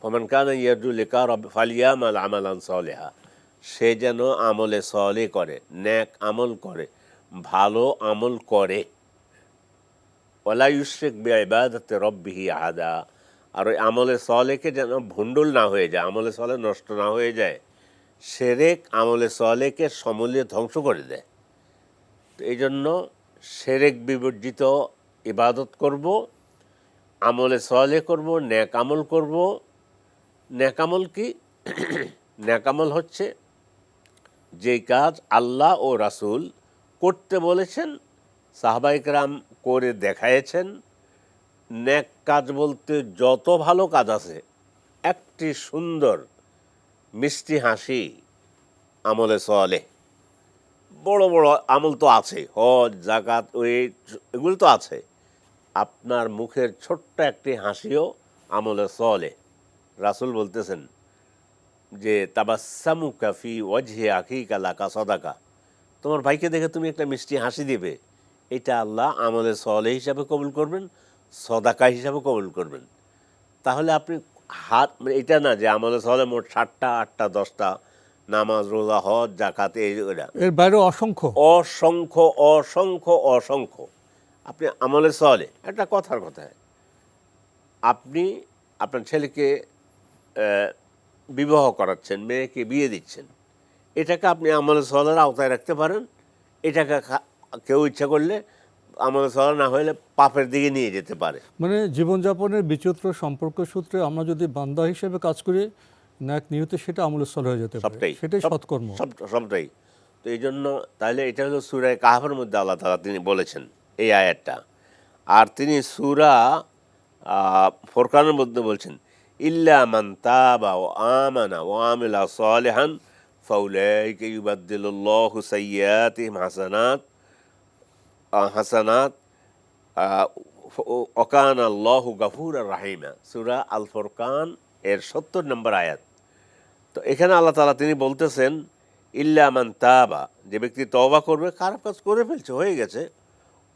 ফামান কানা ইয়ারজু লিকা রাব্বিহি ফালিয়ামাল আমালান সালিহা, সে যেন আমলে সলে করে, নেক আমল করে, ভালো আমল করে। ওয়ালা ইউশরিক বিইবাদাতি রাব্বিহি আহাদা, আর ওই আমলে সলেকে যেন ভণ্ডুল না হয়ে যায়, আমলে সলে নষ্ট না হয়ে যায়। শিরক আমলে সলেকে সমূলে ধ্বংস করে দেয়। তো এই জন্য শিরক বিবর্জিত ইবাদত করব, আমলে সলে করব, নেক আমল করব। নেক আমল কি? নেক আমল হচ্ছে যে কাজ আল্লাহ ও রাসূল করতে বলেছেন, সাহাবায়ে কেরাম করে দেখায়েছেন। নেক কাজ বলতে যত ভালো কাজ আছে, একটি সুন্দর মিষ্টি হাসি আমলে সলে। বড় বড় আমল তো আছে, হজ, যাকাত, এগুলো তো আছে। আপনার মুখের ছোট্ট একটি হাসিও আমলে সলে। রাসূল বলতেছেন যে তাবাসসামুকা ফি ওয়াজহি আখিকা লাকা সাদাকা, তোমার ভাইকে দেখে তুমি একটা মিষ্টি হাসি দিবে, এটা আল্লাহ আমলে সলে হিসাবে কবুল করবেন, সদাকা হিসাবে কবুল করবেন। তাহলে আপনি এটা না যে আমলে সলে মোট 7টা 8টা 10টা নামাজ, রোজা, হজ, যাকাত, এর বাইরে অসংখ্য অসংখ্য অসংখ্য অসংখ্য আপনি আমলে সলে। একটা কথার কথা, আপনি আপনার ছেলেকে বিবাহ করাচ্ছেন, মেয়েকে বিয়ে দিচ্ছেন, এটাকে আপনি আমলে সলের আওতায় রাখতে পারেন। এটাকে কেউ ইচ্ছা করলে আমলে সলে না হলে পাপের দিকে নিয়ে যেতে পারে। মানে জীবনযাপনের বিচিত্র সম্পর্ক সূত্রে আমরা যদি বান্দা হিসেবে কাজ করি, ন্যাক নিয়তে সেটা আমলে সলে হয়ে যেতে পারে, সবটাই সেটাই সৎকর্ম। সবটাই। তো এই জন্য তাহলে এটা হলো সূরা কাহফের মধ্যে আল্লাহ তাআলা তিনি বলেছেন এই আয়াতটা। আর তিনি সূরা ফুরকানের মধ্যে বলছেন ইল্লা মান তাবা ওয়া আমানা ওয়া আমিলা সালিহান ফাউলাইকা ইউবাদদিলুল্লাহু সাইয়্যাতিহিম হাসানাত ওয়াকানা আল্লাহু গফুরার রাহিমা। সূরা আল ফুরকান এর ৭০ নম্বর আয়াত। তো এখানে আল্লাহ তাআলা তিনি বলতেছেন ইল্লা মান তাবা, যে ব্যক্তি তওবা করবে, খারাপ কাজ করে ফেলছে, হয়ে গেছে,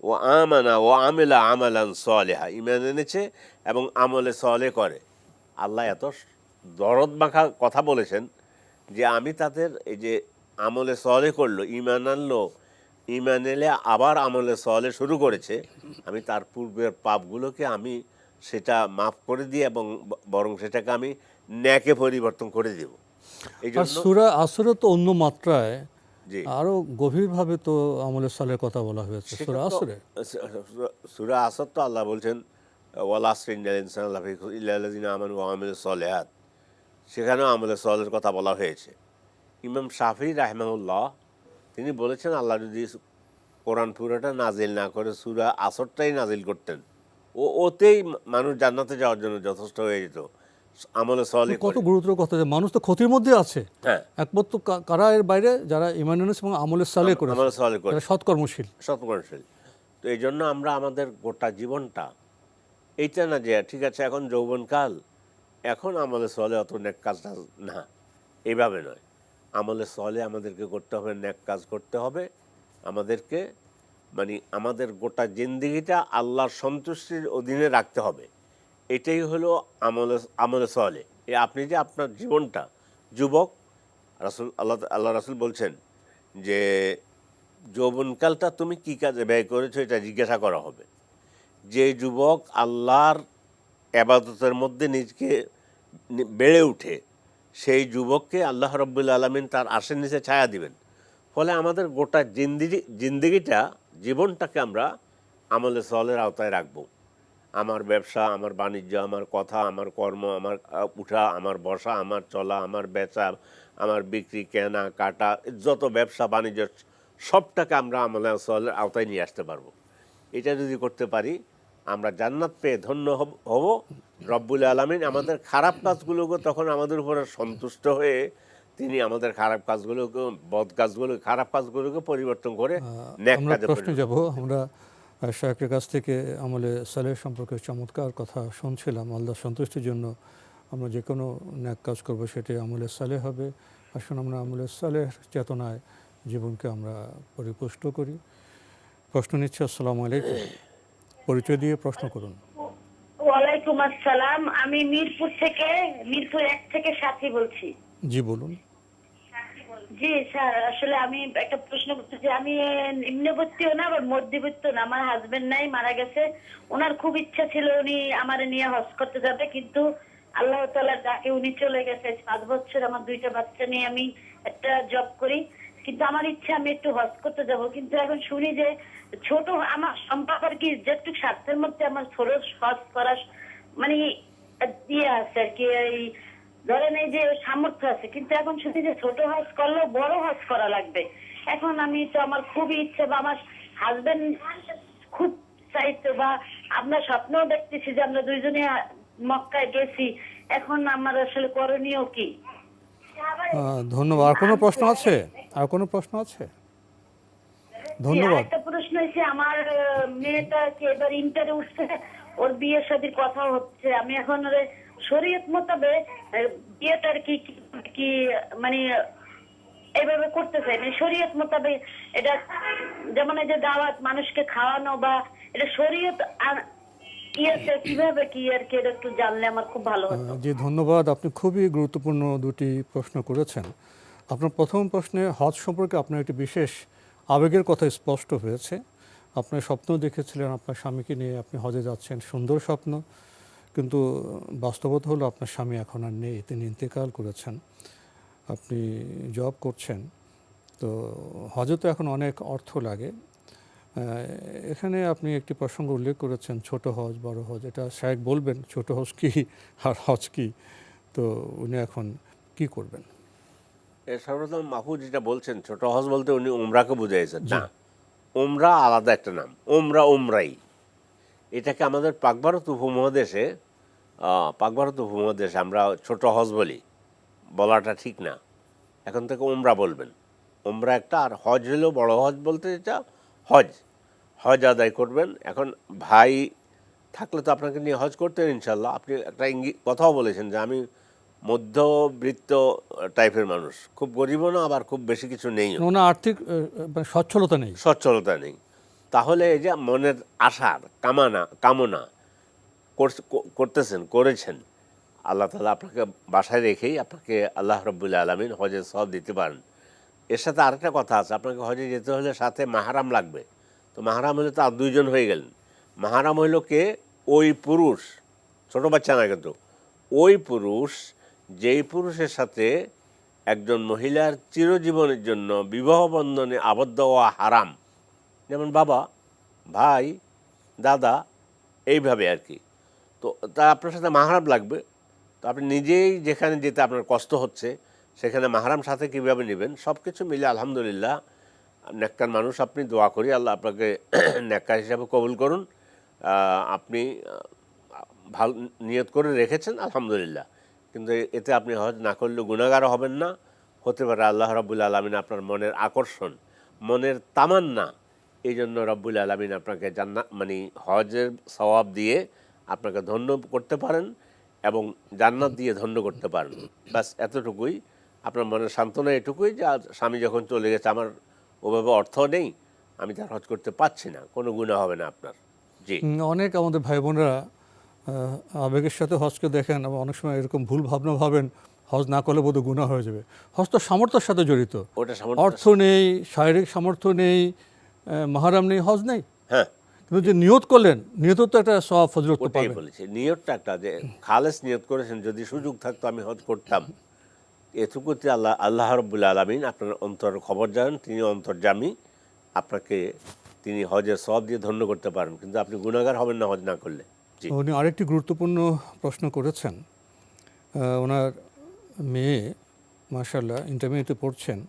ও আমানা ও আমিলা আমালান সালেহা, ঈমান এনেছে এবং আমলে সালেহ করে। আল্লাহ এত দরদ মাখা কথা বলেছেন যে আমি তাদের এই যে আমলে সালেহ করলো, ঈমান আনলো, ঈমান এলে আবার আমলে সালেহ শুরু করেছে, আমি তার পূর্বের পাপগুলোকে আমি সেটা মাফ করে দিই এবং বরং সেটাকে আমি ন্যাকে পরিবর্তন করে দেব। এই আর জন্য সূরা আসরে তো অন্য মাত্রায় জি আরো গভীরভাবে তো আমলে সালের কথা বলা হয়েছে সূরা আসরে। সূরা আসর তো আল্লাহ বলছেন ওয়াল আসরি ইন্নাল ইনসানা লাফি খুসর ইল্লা আল্লাযিনা আমানু ওয়া আমিলুস সলিহাত, সেখানেও আমলে সলের কথা বলা হয়েছে। ইমাম শাফিঈ রাহিমাহুল্লাহ তিনি বলেছেন আল্লাহ যদি কোরআন পুরোটা নাজিল না করে সূরা আসরটাই নাজিল করতেন, ওতেই মানুষ জান্নাতে যাওয়ার জন্য যথেষ্ট হয়ে যেত আমলে সলিহ কত করে। গুরুতর কথা, যে মানুষ তো ক্ষতির মধ্যে আছে। হ্যাঁ, একমাত্র কারা এর বাইরে? যারা ঈমান এনেছে এবং আমলে সালেহ করেছে, আমলে সলিহ করে যারা সৎকর্মশীল। সৎকর্মশীল। তো এই জন্য আমরা আমাদের গোটা জীবনটা এইটা না যে ঠিক আছে এখন যৌবনকাল, এখন আমলে সলে অত নেক কাজ না, এইভাবে নয়। আমলে সলে আমাদেরকে করতে হবে, নেক কাজ করতে হবে, আমাদেরকে মানে আমাদের গোটা জিন্দেগিটা আল্লাহর সন্তুষ্টির অধীনে রাখতে হবে। এটাই হলো আমলে সলে। আপনি যে আপনার জীবনটা যুবক, আল্লাহ রাসূল বলছেন যে যৌবনকালটা তুমি কী কাজে ব্যয় করেছো এটা জিজ্ঞাসা করা হবে। যে যুবক আল্লাহর ইবাদতের মধ্যে নিজকে বেড়ে উঠে, সেই যুবককে আল্লাহ রাব্বুল আলামিন তার আরশের নিচে ছায়া দিবেন। ফলে আমাদের গোটা জিন্দেগিটা, জীবনটাকে আমরা আমলে সলের আওতায় রাখব। আমার ব্যবসা, আমার বাণিজ্য, আমার কথা, আমার কর্ম, আমার উঠা, আমার বসা, আমার চলা, আমার বেচা, আমার বিক্রি, কেনা কাটা, যত ব্যবসা বাণিজ্য সবটাকে আমরা আমলে সলের আওতায় নিয়ে আসতে পারবো। এটা যদি করতে পারি আমরা জান্নাত পেয়ে ধন্য হব। রব্বুল আলামিন আমাদের খারাপ কাজগুলোকে তখন আমাদের উপরে সন্তুষ্ট হয়ে তিনি আমাদের খারাপ কাজগুলোকে, খারাপ কাজগুলোকে পরিবর্তন করে নেক আমরা কাজে প্রশ্নে যাব। আমরা শায়খের কাছ থেকে আমলে সালেহ সম্পর্কে চমৎকার কথা শুনছিলাম। আল্লাহর সন্তুষ্টির জন্য আমরা যে কোনো নেক কাজ করবো সেটি আমলে সালেহ হবে। আসুন আমরা আমলে সালেহ চেতনায় জীবনকে আমরা পরিপুষ্ট করি। প্রশ্ন নিচ্ছি। আসসালামু আলাইকুম, পরিচয় দিয়ে প্রশ্ন করুন। ওয়ালাইকুম আসসালাম। আমি মিরপুর 1 থেকে সাথী বলছি। জি বলুন। জি স্যার, আসলে আমি একটা প্রশ্ন করতে চাই। আমি নিম্নবিত্তও না আবার মধ্যবিত্ত না, আমার হাজবেন্ড নাই, মারা গেছে। ওনার খুব ইচ্ছা ছিল উনি আমার নিয়ে হজ করতে যাবে, কিন্তু আল্লাহ তাআলার ডাকে উনি চলে গেছে। 5 বছর আমার 2টা বাচ্চা নিয়ে আমি একটা জব করি, কিন্তু আমার ইচ্ছা আমি একটু হজ করতে যাব। কিন্তু এখন শুনি যে ছোট আমার সম্ভব আর কি, যেটুকু স্বার্থের মধ্যে আমার ফরজ হজ করা মানে দিয়ে আছে আর কি, এই ধরেন এই যে সামর্থ্য আছে, কিন্তু এখন শুনি যে ছোট হজ করলেও বড় হজ করা লাগবে। এখন আমি তো আমার খুবই ইচ্ছে, বা আমার হাজবেন্ড খুব চাইতো, বা আপনার স্বপ্নও দেখতেছি যে আমরা দুইজনে মক্কায় গেছি। এখন আমার আসলে করণীয় কি? ধন্যবাদ। আর কোনো প্রশ্ন আছে? আর কোনো প্রশ্ন আছে? ধন্যবাদ। একটা প্রশ্ন হয়েছে, আমার মেয়েটা কি এবার ইন্টারে উঠছে, ওর বিয়ে শাদীর কথা হচ্ছে। আমি এখন শরীয়ত মোতাবেক বিয়েটার কি মানে এইভাবে করতে চাই, মানে শরীয়ত মোতাবেক এটা, যেমন এই যে দাওয়াত মানুষকে খাওয়ানো, বা এটা শরীয়ত কিভাবে কি আর কি, এটা একটু জানলে আমার খুব ভালো হতো। জি ধন্যবাদ। আপনি খুবই গুরুত্বপূর্ণ দুটি প্রশ্ন করেছেন। আপনার প্রথম প্রশ্নে হজ সম্পর্কে আপনার একটি বিশেষ আবেগের কথা স্পষ্ট হয়েছে। আপনার স্বপ্ন দেখেছিলেন আপনার স্বামীকে নিয়ে আপনি হজে যাচ্ছেন, সুন্দর স্বপ্ন, কিন্তু বাস্তবতা হলো আপনার স্বামী এখন আর নেই, তিনি ইন্তেকাল করেছেন। আপনি জব করছেন, তো হজে তো এখন অনেক অর্থ লাগে। এখানে আপনি একটি প্রসঙ্গ উল্লেখ করেছেন, ছোট হজ বড় হজ। এটা শায়েখ বলবেন ছোট হজ কি আর হজ কি, তো উনি এখন কি করবেন? এর সর্বপ্রথম মাহফুজ যেটা বলছেন ছোট হজ বলতে উনি উমরাকে বুঝাইছেন না। উমরা আলাদা একটা নাম, উমরাই। এটাকে আমাদের পাক ভারত উপমহাদেশে আমরা ছোট হজ বলি, বলাটা ঠিক না। এখন থেকে উমরা বলবেন। উমরা একটা, আর হজ হলো বড় হজ বলতে যেটা হজ আদায় করবেন। এখন ভাই থাকলে তো আপনাকে নিয়ে হজ করতেন ইনশাল্লাহ। আপনি একটা কথাও বলেছেন যে আমি মধ্যবিত্ত টাইপের মানুষ, খুব গরিবও না আবার খুব বেশি কিছু নেই, ওনার আর্থিক সচ্ছলতা নেই। তাহলে এই যে মনের আশার কামনা করেছেন, আল্লাহ তাআলা আপনাকে বাসায় রেখেই আপনাকে আল্লাহ রাব্বুল আলামিন হজের সওয়াব দিতে পারেন। এর সাথে আরেকটা কথা আছে, আপনাকে হজে যেতে হলে সাথে মাহরাম লাগবে। তো মাহরাম হলে তো আর দুইজন হয়ে গেলেন। মাহরাম হইল কে? ওই পুরুষ, ছোট বাচ্চা না কিন্তু, ওই পুরুষ যেই পুরুষের সাথে একজন মহিলার চিরজীবনের জন্য বিবাহ বন্ধনে আবদ্ধ হওয়া হারাম, যেমন বাবা, ভাই, দাদা, এইভাবে আর কি। তো তা আপনার সাথে মাহরাম লাগবে। তো আপনি নিজেই যেখানে যেতে আপনার কষ্ট হচ্ছে সেখানে মাহরাম সাথে কীভাবে নেবেন, সব কিছু মিলে আলহামদুলিল্লাহ নেককার মানুষ আপনি। দোয়া করি আল্লাহ আপনাকে নেককার হিসাবে কবুল করুন। আপনি ভালো নিয়ত করে রেখেছেন আলহামদুলিল্লাহ, কিন্তু এতে আপনি হজ না করলে গুনাহগার হবেন না। হতে পারে আল্লাহ রাব্বুল আলামিন আপনার মনের আকর্ষণ, মনের তামান্না, এই জন্য রাব্বুল আলামিন আপনাকে হজের সওয়াব দিয়ে আপনাকে ধন্য করতে পারেন এবং জান্নাত দিয়ে ধন্য করতে পারেন। ব্যাস এতটুকুই। আপনার মনের সান্ত্বনা এটুকুই যে আজ স্বামী যখন চলে গেছে, আমার ওভাবে অর্থ নেই, আমি তার হজ করতে পারছি না, কোনো গুনাহ হবে না আপনার। জি, অনেক আমাদের ভাই বোনরা আবেগের সাথে হজকে দেখেন, এবং অনেক সময় এরকম ভুল ভাবনা ভাবেন হজ না করলে বোধহয় গুনাহ হয়ে যাবে। হজ তো সামর্থ্যের সাথে জড়িত, ওটা অর্থ নেই, শারীরিক সামর্থ্য নেই, মাহরাম নেই, হজ নেই। হ্যাঁ, কিন্তু যে নিয়ত করলেন, নিয়ত তো একটা সওয়াব ফজিলত ওটাই পাবেন। বলেছি, নিয়তটা একটা, যে খালেস নিয়ত করেছেন যদি সুযোগ থাকতো আমি হজ করতাম, এটুকুতে আল্লাহ রাব্বুল আলামিন আপনার অন্তরের খবর জানেন, তিনি অন্তর্যামী, আপনাকে তিনি হজের সওয়াব দিয়ে ধন্য করতে পারেন, কিন্তু আপনি গুনাহগার হবেন না হজ না করলে। জি, উনি আরেকটি গুরুত্বপূর্ণ প্রশ্ন করেছেন। ওনার মেয়ে মাশাআল্লাহ ইন্টারমিডিয়েটে পড়ছেন,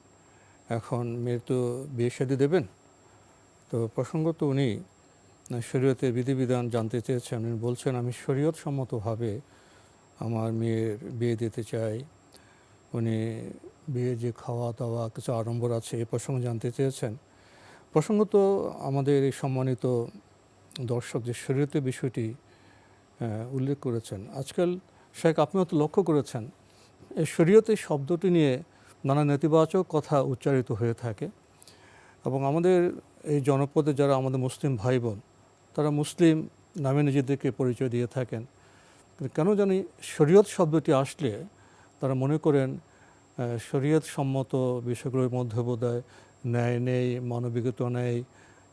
এখন মেয়ের তো বিয়ে শাদী দেবেন। তো প্রসঙ্গত উনি শরীয়তের বিধিবিধান জানতে চেয়েছেন। উনি বলছেন আমি শরীয়ত সম্মতভাবে আমার মেয়ের বিয়ে দিতে চাই। উনি বিয়ে যে খাওয়া দাওয়া কিছু আড়ম্বর আছে এ প্রসঙ্গে জানতে চেয়েছেন। প্রসঙ্গত আমাদের এই সম্মানিত দর্শক যে শরীয়তের বিষয়টি উল্লেখ করেছেন, আজকাল শেখ আপনিও তো লক্ষ্য করেছেন এই শরীয়তের শব্দটি নিয়ে নানা নেতিবাচক কথা উচ্চারিত হয়ে থাকে, এবং আমাদের এই জনপদে যারা আমাদের মুসলিম ভাই বোন, তারা মুসলিম নামে নিজেদেরকে পরিচয় দিয়ে থাকেন। কেন জানি শরীয়ত শব্দটি আসলে তারা মনে করেন শরীয়ত সম্মত বিষয়গুলোর মধ্যে বোধহয় ন্যায় নেই, মানবিকতা নেই,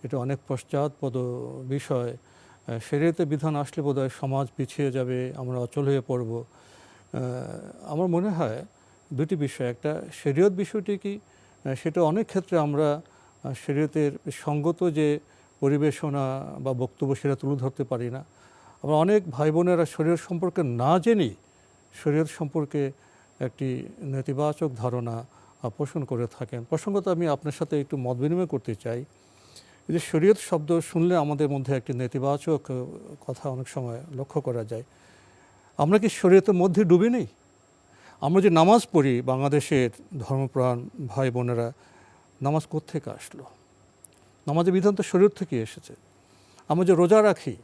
এটা অনেক পশ্চাৎপদ বিষয়। শরীয়তের বিধান আসলে বোধহয় সমাজ পিছিয়ে যাবে, আমরা অচল হয়ে পড়ব। আমার মনে হয় দুটি বিষয়, একটা শরীয়ত বিষয়টি কি সেটা অনেক ক্ষেত্রে আমরা শরীয়তের সঙ্গত যে পরিবেশনা বা বক্তব্য সেটা তুলে ধরতে পারি না। আমরা অনেক ভাই বোনেরা শরীয়ত সম্পর্কে না জেনেই শরীয়ত সম্পর্কে একটি নেতিবাচক ধারণা পোষণ করে থাকেন। প্রসঙ্গত আমি আপনার সাথে একটু মত বিনিময় করতে চাই যে শরীয়ত শব্দ শুনলে আমাদের মধ্যে একটি নেতিবাচক কথা অনেক সময় লক্ষ্য করা যায়। আমরা কি শরীয়তের মধ্যে ডুবে নেই? আমরা যে নামাজ পড়ি, বাংলাদেশের ধর্মপ্রাণ ভাই বোনেরা, নামাজ কোত্থেকে আসলো? নামাজের বিধান তো শরীয়ত থেকে এসেছে। আমরা যে রোজা রাখি,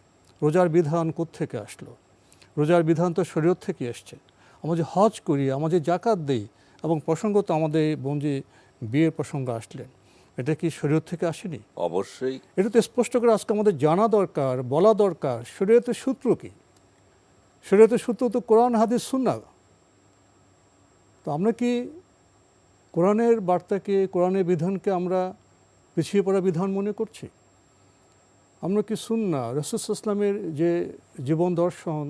রোজার বিধান কোত্থেকে আসলো? রোজার বিধান তো শরীয়ত থেকে এসছে। আমরা যে হজ করি, আমরা যে জাকাত দিই, এবং প্রসঙ্গত আমাদের বোন যে বিয়ের প্রসঙ্গ আসলেন, এটা কি শরীয়ত থেকে আসেনি? অবশ্যই। এটা তো স্পষ্ট করে আজকে আমাদের জানা দরকার, বলা দরকার শরীয়তের সূত্র কি। শরীয়তের সূত্র তো কোরআন, হাদিস, সুন্নাহ। তো আমরা কি কোরআনের বার্তাকে, কোরআনের বিধানকে আমরা পিছিয়ে পড়া বিধান মনে করছি? আমরা কি সুন্নাহ, রাসূল সাল্লাল্লাহু আলাইহি ওয়াসাল্লামের যে জীবন দর্শন,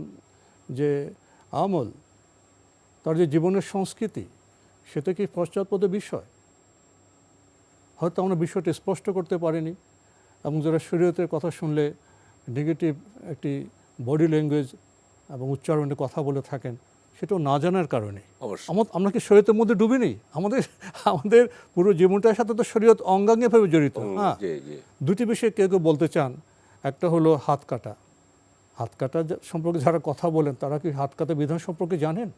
যে আমল, তার যে জীবনের সংস্কৃতি, সেটা কি পশ্চাৎপদ বিষয়? হয়তো আমরা বিষয়টি স্পষ্ট করতে পারিনি। এবং যারা শরীয়তের কথা শুনলে নেগেটিভ একটি বডি ল্যাঙ্গুয়েজ এবং উচ্চারণে কথা বলে থাকেন, সেটাও না জানার কারণে। অবশ্যই। আমরা কি শরীয়তের মধ্যে ডুবি নেই? আমাদের পুরো জীবনটার সাথে তো শরীয়ত অঙ্গাঙ্গিভাবে জড়িত। হ্যাঁ, জি জি। দুটি বিষয়ে কেউ কেউ বলতে চান। একটা হলো হাত কাটা। হাত কাটা সম্পর্কে যারা কথা বলেন তারা কি হাত কাটা বিধান সম্পর্কে জানেন?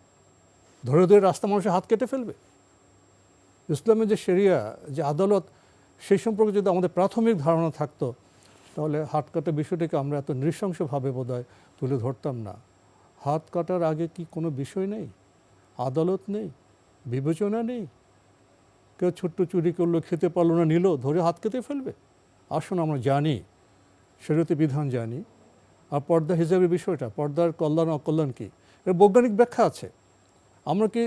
ধরে ধরে রাস্তা মানুষের হাত কেটে ফেলবে? ইসলামের যে শরিয়া, যে আদালত, সেই সম্পর্কে যদি আমাদের প্রাথমিক ধারণা থাকতো, তাহলে হাত কাটা বিষয়টাকে আমরা এত নৃশংসভাবে বোধহয় তুলে ধরতাম না। হাত কাটার আগে কি কোনো বিষয় নেই? আদালত নেই, বিবেচনা নেই? কেউ ছোট্ট চুরি করলো, খেতে পারলো না, নিল, ধরে হাত কেটে ফেলবে? আসুন আমরা জানি, শরীয়তে বিধান জানি। আর পর্দা হিজাবের বিষয়টা, পর্দার কল্যাণ অকল্যাণ কী, এর বৈজ্ঞানিক ব্যাখ্যা আছে। আমরা কি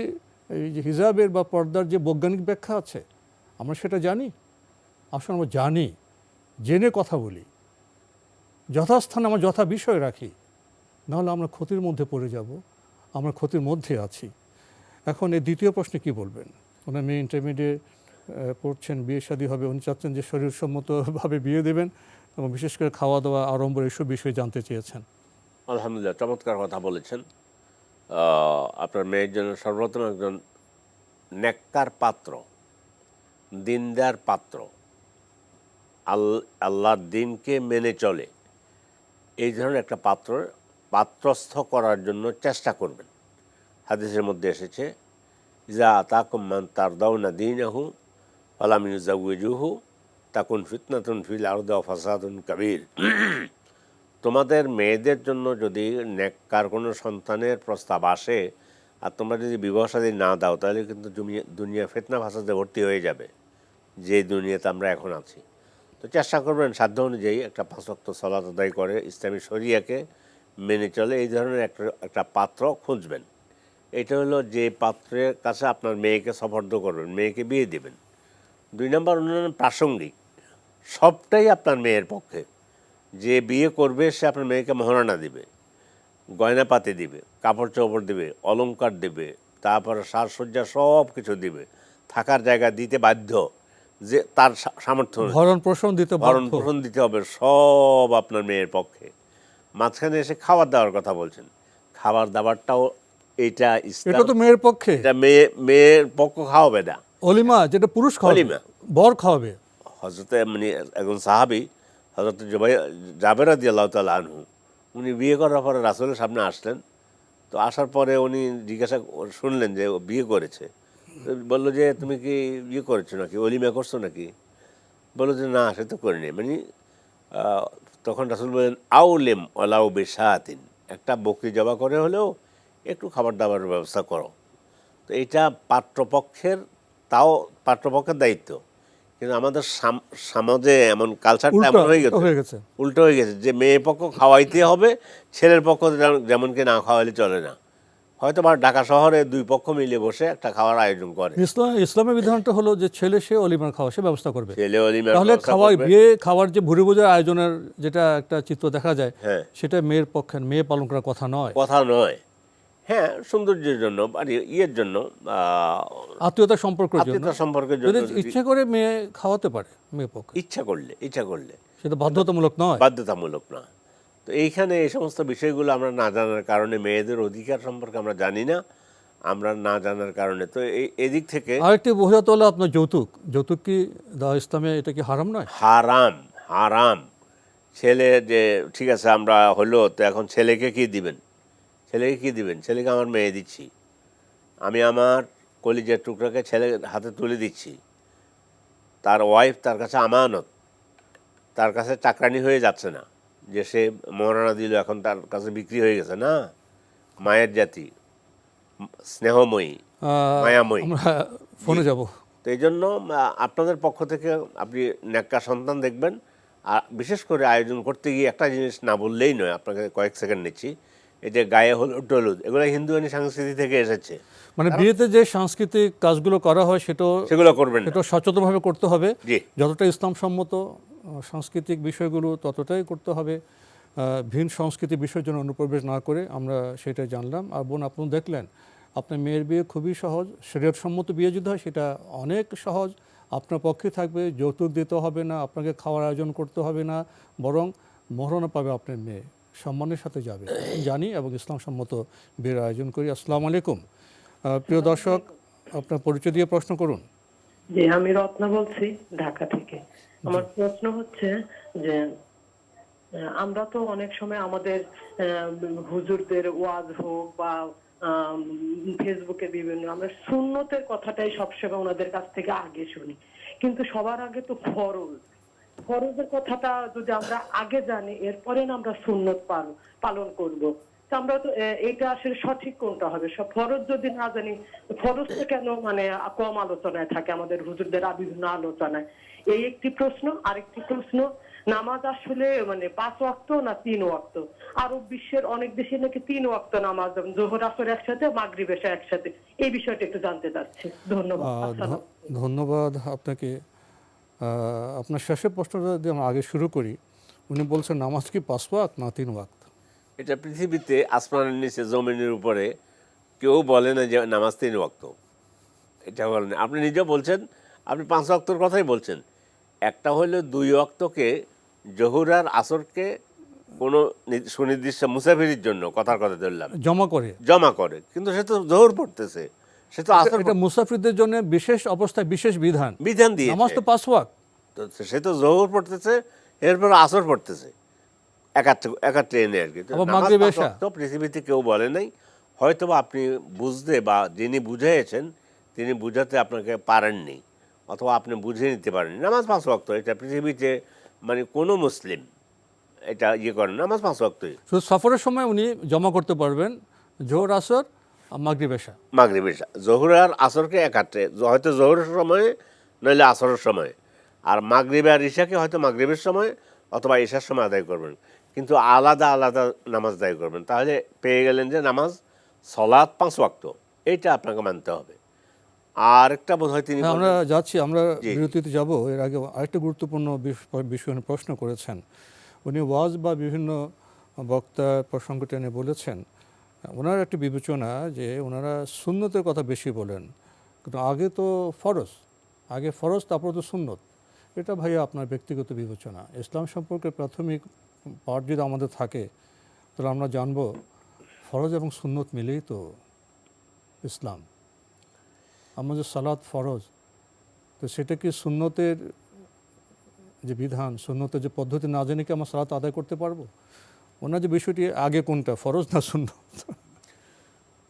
এই যে হিজাবের বা পর্দার যে বৈজ্ঞানিক ব্যাখ্যা আছে, আমরা সেটা জানি? আসলে আমরা জানি, জেনে কথা বলি, যথাস্থানে আমরা যথা বিষয় রাখি, নাহলে আমরা ক্ষতির মধ্যে পড়ে যাব। আমরা ক্ষতির মধ্যে আছি। এখন এই দ্বিতীয় প্রশ্নে কি বলবেন? ওনার মেয়ে ইন্টারমিডিয়েট পড়ছেন, বিয়ে শাদী হবে, উনি চাচ্ছেন যে শরীরসম্মতভাবে বিয়ে দেবেন এবং বিশেষ করে খাওয়া দাওয়া, আড়ম্বর, এসব বিষয়ে জানতে চেয়েছেন। আলহামদুলিল্লাহ, চমৎকার কথা বলেছেন। আপনার মেয়ের জন্য সর্বপ্রথম একজন নেককার পাত্র, দিনদার পাত্র, আল্লাহর দিনকে মেনে চলে, এই ধরনের একটা পাত্রস্থ করার জন্য চেষ্টা করবেন। হাদিসের মধ্যে এসেছে, ইজা আতাকুম মান তারদাউনা দীনাহু ফালাম ইউজাউইজুহু তাকুন ফিতনাতুন ফিল আরদি ওয়া ফাসাদুন কাবীর। তোমাদের মেয়েদের জন্য যদি নেককার কোনো সন্তানের প্রস্তাব আসে আর তোমরা যদি বিবাহ শাদী না দাও, তাহলে কিন্তু দুনিয়া ফিতনা ফাসাদে ভর্তি হয়ে যাবে, যে দুনিয়াতে আমরা এখন আছি। তো চেষ্টা করবেন সাধ্য অনুযায়ী একটা 5 ওয়াক্ত সালাত আদায় করে, ইসলামী শরিয়াকে মেনে চলে, এই ধরনের একটা পাত্র খুঁজবেন। এটা হলো যে পাত্রের কাছে আপনার মেয়েকে সফর্দ করবেন, মেয়েকে বিয়ে দেবেন। 2 নম্বর, অন্যান্য প্রাসঙ্গিক সবটাই আপনার মেয়ের পক্ষে। যে বিয়ে করবে সে আপনার মেয়েকে মহারণা দিবে, গয়নাপাতি দিবে, কাপড় চোপড় দিবে, অলংকার দিবে, তারপরে সাজসজ্জা সব কিছু দিবে, থাকার জায়গা দিতে বাধ্য, যে তার সামর্থ্য, ভরণ পোষণ দিতে হবে, সব আপনার মেয়ের পক্ষে। মাঝখানে এসে খাবার দাবার কথা বলছেন, খাবার দাবারটাও এটা তো মেয়ের পক্ষে, এটা মেয়ের পক্ষ খাওয়াবে না। অলিমা যেটা পুরুষ খাওয়াবে, বর খাওয়াবে। হযরতে মানে একজন সাহাবী, হযরত জাবের রাদিয়াল্লাহু তাআলা আনহু, উনি বিয়ে করার পরে রাসূলের সামনে আসলেন। তো আসার পরে উনি জিজ্ঞাসা শুনলেন যে ও বিয়ে করেছে। তো বললো যে তুমি কি বিয়ে করেছো নাকি, অলিমা করছো নাকি? বললো যে না, সে তো করিনি। মানে তখন রাসূল বললেন, আউলেম ওয়ালাউ বিশাতিন, একটা বকরি জবা করে হলেও একটু খাবার দাবারের ব্যবস্থা করো। তো এটা পাত্রপক্ষের দায়িত্ব। কিন্তু আমাদের সমাজে এমন কালচারটা এমন হয়ে গেছে, উল্টো হয়ে গেছে, যে মেয়ে পক্ষ খাওয়াইতে হবে, ছেলের পক্ষ যেমন কি না খাওয়াইলে চলে না। হয়তো বা ঢাকা শহরে 2 পক্ষ মিলে বসে একটা খাওয়ার আয়োজন করে। ইসলামের বিধানটা হলো যে ছেলে সে অলিমার খাওয়া, সে ব্যবস্থা করবে। তাহলে বিয়ে খাওয়ার যে ভুরি ভোজের আয়োজনের যেটা একটা চিত্র দেখা যায়, সেটা মেয়ের পক্ষে, মেয়ে পালন করার কথা নয়। হ্যাঁ, সৌন্দর্যের জন্য, ইয়ের জন্য, আত্মীয়তা সম্পর্কের জন্য ইচ্ছা করে মেয়ে খাওয়াতে পারে, মেয়ে পক্ষে ইচ্ছা করলে সেটা বাধ্যতামূলক না। তো এইখানে এই সমস্ত বিষয়গুলো আমরা না জানার কারণে, মেয়েদের অধিকার সম্পর্কে আমরা জানি না, আমরা না জানার কারণে। তো এই দিক থেকে আরেকটি বহিরাত হলো আপনার যৌতুক কি ইসলামে এটা কি হারাম নয়? হারাম। ছেলে যে ঠিক আছে আমরা হলো, তো এখন ছেলেকে কি দিবেন? ছেলেকে আমার মেয়ে দিচ্ছি, আমি আমার কলিজার টুকরাকে ছেলের হাতে তুলে দিচ্ছি, তার ওয়াইফ তার কাছে আমানত, তার কাছে চাকরানি হয়ে যাচ্ছে না যে সে মহারণা দিল, এখন তার কাছে বিক্রি হয়ে গেছে না। মায়ের জাতি স্নেহময়ী, মায়াময়ী। ফোনে যাব। তো এই জন্য আপনাদের পক্ষ থেকে আপনি নেককার সন্তান দেখবেন। আর বিশেষ করে আয়োজন করতে গিয়ে একটা জিনিস না বললেই নয়, আপনাকে কয়েক সেকেন্ড নিচ্ছি। এই যে গায়ে হলুদ, এগুলো হিন্দুয়ানি সংস্কৃতি থেকে এসেছে। মানে বিয়েতে যে সাংস্কৃতিক কাজগুলো করা হয় সেগুলো করবেন, এটা সচেতনভাবে করতে হবে। যতটা ইসলাম সম্মত সাংস্কৃতিক বিষয়গুলো ততটাই করতে হবে। ভিন সংস্কৃতি বিষয়ের জন্য অনুপ্রবেশ না করে, আমরা সেটাই জানলাম। আর বোন, আপনি দেখলেন আপনার মেয়ের বিয়ে খুবই সহজ, শরীয়ত সম্মত বিয়ে যদি হয় সেটা অনেক সহজ, আপনার পক্ষে থাকবে, যৌতুক দিতে হবে না, আপনাকে খাওয়ার আয়োজন করতে হবে না, বরং মহরণা পাবে আপনার মেয়ে, সম্মানের সাথে যাবে। জানি এবং ইসলাম সম্মত বিয়ের আয়োজন করি। আসসালামু আলাইকুম। প্রিয় দর্শক, আপনার পরিচয় দিয়ে প্রশ্ন করুন। জি, আমি রত্না বলছি ঢাকা থেকে। আমার প্রশ্ন হচ্ছে যে আমরা তো অনেক সময় আমাদের হুজুরদের ওয়াজ হোক বা ফেসবুকে বিভিন্ন, আমরা সুন্নতের কথাটাই সবসময় ওনাদের কাছ থেকে আগে শুনি, কিন্তু সবার আগে তো ফরজের কথাটা যদি আমরা আগে জানি, এরপরে না আমরা সুন্নত পালন করব। তো আমরা তো এটা আসলে সঠিক কোনটা হবে? সব ফরজ যদি না জানি, ফরজটা কেন মানে কম আলোচনায় থাকে আমাদের হুজুরদের বিভিন্ন আলোচনায়? এই একটি প্রশ্ন। আরেকটি প্রশ্ন, নামাজ আসলে মানে 5 ওয়াক্ত না 3 ওয়াক্ত? আরব বিশ্বের অনেক দেশে নাকি 3 ওয়াক্ত নামাজ, যোহর আসর একসাথে, মাগরিব এশা একসাথে। এই বিষয়টা একটু জানতে চাচ্ছি। ধন্যবাদ। আসসালামু আলাইকুম। ধন্যবাদ আপনাকে। আপনার শেষের প্রশ্নটা যদি আমরা আগে শুরু করি, উনি বলছেন নামাজ কি 5 ওয়াক্ত না 3 ওয়াক্ত? এটা পৃথিবীতে আসমানের নিচে জমিনের উপরে কেউ বলে না যে নামাজ 3 ওয়াক্ত, এটা বলেন। আপনি নিজেও বলছেন, আপনি 5 ওয়াক্তর কথাই বলছেন। একটা হলো 2 ওয়াক্তকে, জোহর আর আসরকে কোনো সুনির্দিষ্ট মুসাফিরির জন্য কথার কথা ধরলাম জমা করে, কিন্তু সে তো জোহর পড়তেছে, সে তো আসর, এটা মুসাফিরদের জন্য বিশেষ অবস্থায় বিশেষ বিধান দিয়ে নামাজ তো 5 ওয়াক্ত, তো সে তো জোহর পড়তেছে, এরপর আসর পড়তেছে একা ট্রেনে আর কি। আবার মাগরিব এশা। তো পৃথিবীতে কেউ বলে নাই, হয়তো বা আপনি বুঝতে বা যিনি বুঝিয়েছেন তিনি বুঝাতে আপনাকে পারেননি, অথবা আপনি বুঝে নিতে পারেননি। নামাজ 5 ওয়াক্ত, এটা পৃথিবীতে মানে কোনো মুসলিম এটা করেন, নামাজ 5 ওয়াক্তই। শুধু সফরের সময় উনি জমা করতে পারবেন জোহর আসর আর মাগরিব এশা। জোহর আর আসরকে একাত্রে, হয়তো জোহরের সময় নইলে আসরের সময়, আর মাগরিব আর ঈশাকে হয়তো মাগরিবের সময় অথবা ঈশার সময় আদায় করবেন, কিন্তু আলাদা আলাদা নামাজ আদায় করবেন। তাহলে পেয়ে গেলেন যে নামাজ সলাৎ 5 ওয়াক্ত, এইটা আপনাকে মানতে হবে। আর একটা বোধ হয় তিনি, আমরা যাচ্ছি, আমরা বিরতিতে যাব। এর আগে আরেকটা গুরুত্বপূর্ণ বিষয় নিয়ে প্রশ্ন করেছেন। উনি ওয়াজ বা বিভিন্ন বক্তার প্রসঙ্গ টেনে বলেছেন ওনার একটা বিবেচনা যে ওনারা সুন্নতের কথা বেশি বলেন, কিন্তু আগে তো ফরজ তারপর তো সুন্নত। এটা ভাইয়া আপনার ব্যক্তিগত বিবেচনা। ইসলাম সম্পর্কে প্রাথমিক পাঠ যদি আমাদের থাকে, তাহলে আমরা জানবো ফরজ এবং সুন্নত মিলেই তো ইসলাম। আমাদের সালাত ফরজ, তো সেটা কি সুন্নতের যে বিধান, সুন্নতের যে পদ্ধতি না জেনে কি আমরা সালাত আদায় করতে পারবো? ওনার যে বিষয়টি আগে কোনটা, ফরজ না সুন্নত?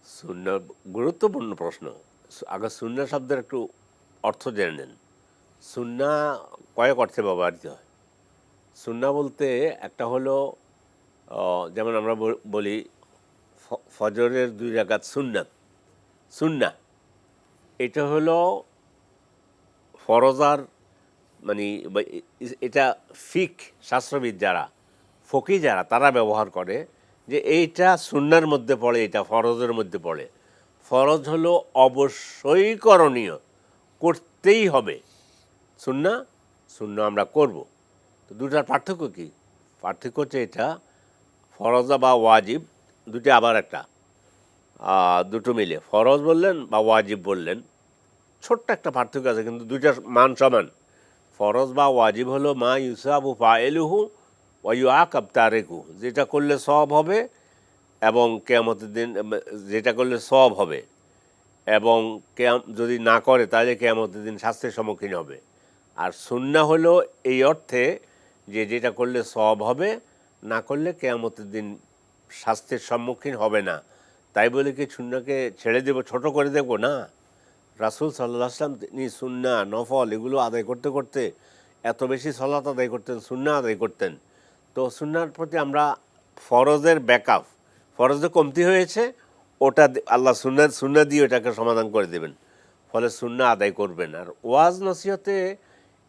সুন্নাহ গুরুত্বপূর্ণ প্রশ্ন। আগে সুন্নাহ শব্দের একটু অর্থ জেনে নেন। সুন্নাহ কয়েক অর্থে ব্যবহৃত হয়। সুন্নাহ বলতে একটা হলো, যেমন আমরা বলি ফজরের 2 রাকাত সুন্নাহ, এটা হলো ফরজার মানে এটা ফিক শাস্ত্রবিদ যারা, ফকি যারা, তারা ব্যবহার করে যে এইটা সুন্নার মধ্যে পড়ে, এটা ফরজের মধ্যে পড়ে। ফরজ হলো অবশ্যই করণীয়, করতেই হবে। সুন্নাহ আমরা করব। তো দুটার পার্থক্য কি? পার্থক্য হচ্ছে এটা ফরজা বা ওয়াজিব দুটো আবার একটা, দুটো মিলে ফরজ বললেন বা ওয়াজিব বললেন, ছোট্ট একটা পার্থক্য আছে, কিন্তু দুইটার মান সমান। ফরজ বা ওয়াজিব হলো মা ইউসাবু ফাইলুহু ওয়া ইউআকাব তারিকুহু, যেটা করলে সওয়াব হবে এবং কিয়ামতের দিন যেটা করলে সওয়াব হবে, এবং যদি না করে তাহলে কিয়ামতের দিন শাস্তির সম্মুখীন হবে। আর সুন্নাহ হলো এই অর্থে যে যেটা করলে সওয়াব হবে, না করলে কিয়ামতের দিন শাস্তির সম্মুখীন হবে না। তাই বলে কি সুন্নাহকে ছেড়ে দেব, ছোট করে দেব? না। রাসূল সাল্লাল্লাহু আলাইহি ওয়াসাল্লাম তিনি সুন্নাহ নফল এগুলো আদায় করতে করতে এত বেশি সালাত আদায় করতেন, সুন্নাহ আদায় করতেন। তো সুন্নাহর প্রতি আমরা ফরজের ব্যাকআপ, ফরজে কমতি হয়েছে, ওটা আল্লাহ সুন্নাহ দিয়ে ওটাকে সমাধান করে দেবেন, ফলে সুন্নাহ আদায় করবেন। আর ওয়াজ নসিহতে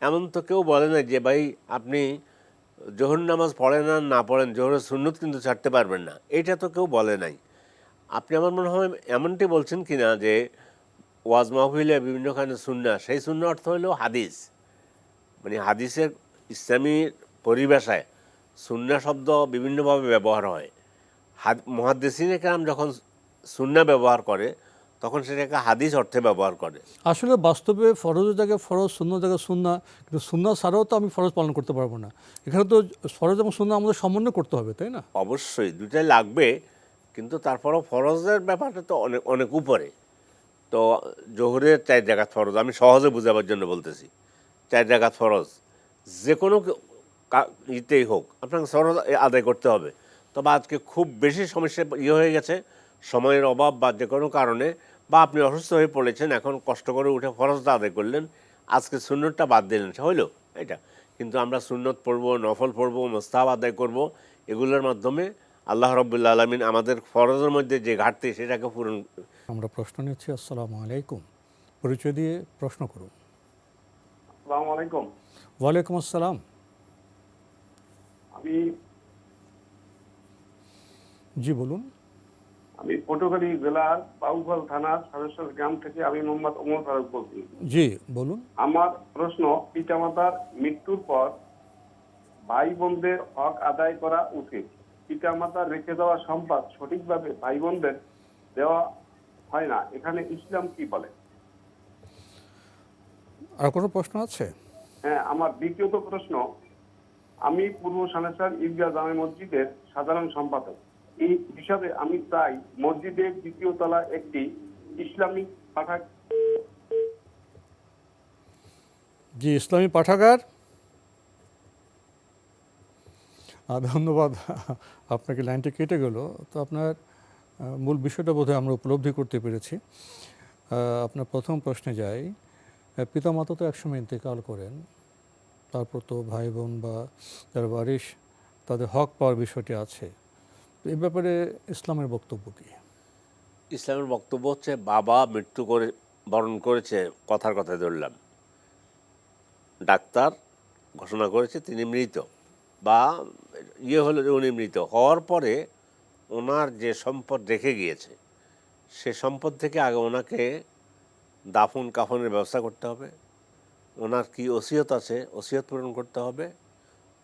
এমন তো কেউ বলে না যে ভাই আপনি জোহর নামাজ পড়েন আর না পড়েন, জোহরের সুন্নত কিন্তু ছাড়তে পারবেন না, এটা তো কেউ বলে নাই। আপনি আমার মনে হয় এমনটি বলছেন কি না যে ওয়াজ মাহফিলে বিভিন্নখানে সুন্নাহ, সেই সুন্নাহ অর্থ হলো হাদিস, মানে হাদিসের ইসলামী পরিভাষায় সুন্নাহ শব্দ বিভিন্নভাবে ব্যবহার হয়। মুহাদ্দিসিনে কেরাম যখন সুন্নাহ ব্যবহার করে তখন সেটাকে হাদিস অর্থে ব্যবহার করে। আসলে বাস্তবে ফরজের জায়গায় ফরজ, সুন্নাহ জায়গায় সুন্নাহ, কিন্তু সুন্নাহ ছাড়াও তো আমি ফরজ পালন করতে পারবো না। এখানে তো ফরজ এবং সুন্নাহ আমাদের সমন্বয় করতে হবে, তাই না? অবশ্যই দুটাই লাগবে, কিন্তু তারপরও ফরজের ব্যাপারটা তো অনেক অনেক উপরে। তো জোহরের 4 রাকাত ফরজ, আমি সহজে বোঝাবার জন্য বলতেছি, 4 রাকাত ফরজ যে কোনো ইতেই হোক আপনাকে ফরজ আদায় করতে হবে। তবে আজকে খুব বেশি সমস্যা হয়ে গেছে, সময়ের অভাব বা যে কোনো কারণে, বা আপনি অসুস্থ হয়ে পড়েছেন, এখন কষ্ট করে উঠে ফরজটা আদায় করলেন, আজকে সুন্নতটা বাদ দিলেন, হইলো এটা। কিন্তু আমরা সুন্নত পড়বো, নফল পড়বো, মোস্তাহাব আদায় করব, এগুলোর মাধ্যমে আল্লাহ রাব্বুল আলামিন আমাদের ফরজের মধ্যে যে ঘাটতি সেটাকে পূরণ। আমরা প্রশ্ন নিচ্ছি। আসসালামু আলাইকুম, পরিচয় দিয়ে প্রশ্ন করুন। আসসালামু আলাইকুম। ওয়ালাইকুম আসসালাম। জি বলুন। আমি পটুয়াখালী জেলার বাউফল থানার সদস্য গ্রাম থেকে আমি মোহাম্মদ ওমর ফারুক বলছি। জি বলুন। আমার প্রশ্ন, পিতামাতার মৃত্যুর পর ভাই বোনদের হক আদায় করা উচিত। পিতামাতার রেখে দেওয়া সম্পদ সঠিকভাবে ভাই বোনদের দেওয়া হয় না, এখানে ইসলাম কি বলে? আর কোনো প্রশ্ন আছে? হ্যাঁ, আমার দ্বিতীয়ত প্রশ্ন, আমি পূর্ব সানেসার ঈদগাহ জামে মসজিদের সাধারণ সম্পাদক। এই হিসাবে আমি চাই মসজিদের দ্বিতীয় তলা একটি ইসলামিক পাঠাগার। জি, ইসলামী পাঠাগার। ধন্যবাদ, আপনাকে লাইনটা কেটে গেল। তো আপনার মূল বিষয়টা বোধহয় আমরা উপলব্ধি করতে পেরেছি। আপনার প্রথম প্রশ্নে যাই। পিতামাতা তো একসময় ইন্তেকাল করেন, তারপর তো ভাই বোন বা যারা ওয়ারিশ তাদের হক পাওয়ার বিষয়টি আছে। তো এই ব্যাপারে ইসলামের বক্তব্য কী? ইসলামের বক্তব্য হচ্ছে, বাবা মৃত্যু করে বরণ করেছে, কথার কথা ধরলাম, ডাক্তার ঘোষণা করেছে তিনি মৃত, বা হলো যে উনি মৃত হওয়ার পরে ওনার যে সম্পদ রেখে গিয়েছে, সে সম্পদ থেকে আগে ওনাকে দাফন কাফনের ব্যবস্থা করতে হবে, ওনার কি ওসিয়ত আছে ওসিয়ত পূরণ করতে হবে,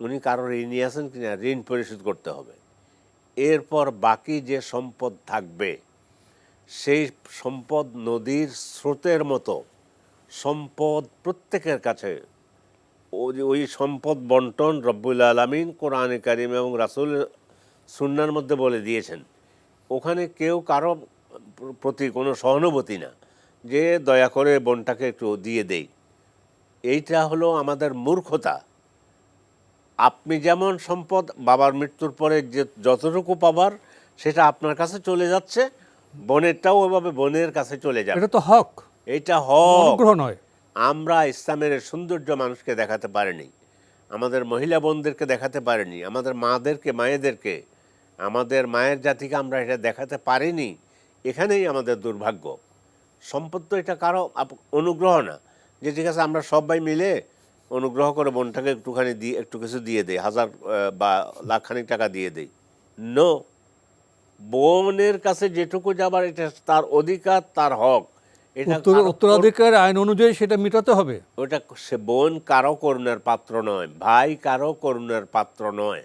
উনি কারো ঋণ আছেন কিনা ঋণ পরিশোধ করতে হবে। এরপর বাকি যে সম্পদ থাকবে সেই সম্পদ নদীর স্রোতের মতো সম্পদ প্রত্যেকের কাছে, ওই সম্পদ বন্টন রব্বুল আলামিন কোরআনে কারিম এবং রাসূল সুন্নাহর মধ্যে বলে দিয়েছেন। ওখানে কেউ কারো প্রতি কোনো সহানুভূতি না যে দয়া করে বোনটাকে একটু দিয়ে দেই, এইটা হলো আমাদের মূর্খতা। আপনি যেমন সম্পদ বাবার মৃত্যুর পরে যে যতটুকু পাবার সেটা আপনার কাছে চলে যাচ্ছে, বোনেরটাও ওইভাবে বোনের কাছে চলে যাবে। এটা তো হক, এইটা হক, অনুগ্রহ নয়। আমরা ইসলামের সৌন্দর্য মানুষকে দেখাতে পারিনি, আমাদের মহিলা বোনদেরকে দেখাতে পারিনি, আমাদের মায়েদেরকে, আমাদের মায়ের জাতিকে আমরা এটা দেখাতে পারিনি। এখানেই আমাদের দুর্ভাগ্য। সম্পদ তো এটা কারো অনুগ্রহ না যে ঠিক আছে আমরা সবাই মিলে অনুগ্রহ করে বোনটাকে একটুখানি দিয়ে একটু কিছু দিয়ে দেই, 1000 বা লাখখানিক টাকা দিয়ে দেই। নো, বোনের কাছে যেটুকু যাবার এটা তার অধিকার, তার হক। এটা উত্তরাধিকার আইন অনুযায়ী সেটা মেটাতে হবে। ওটা সে বোন কারো করুণার পাত্র নয়, ভাই কারো করুণার পাত্র নয়।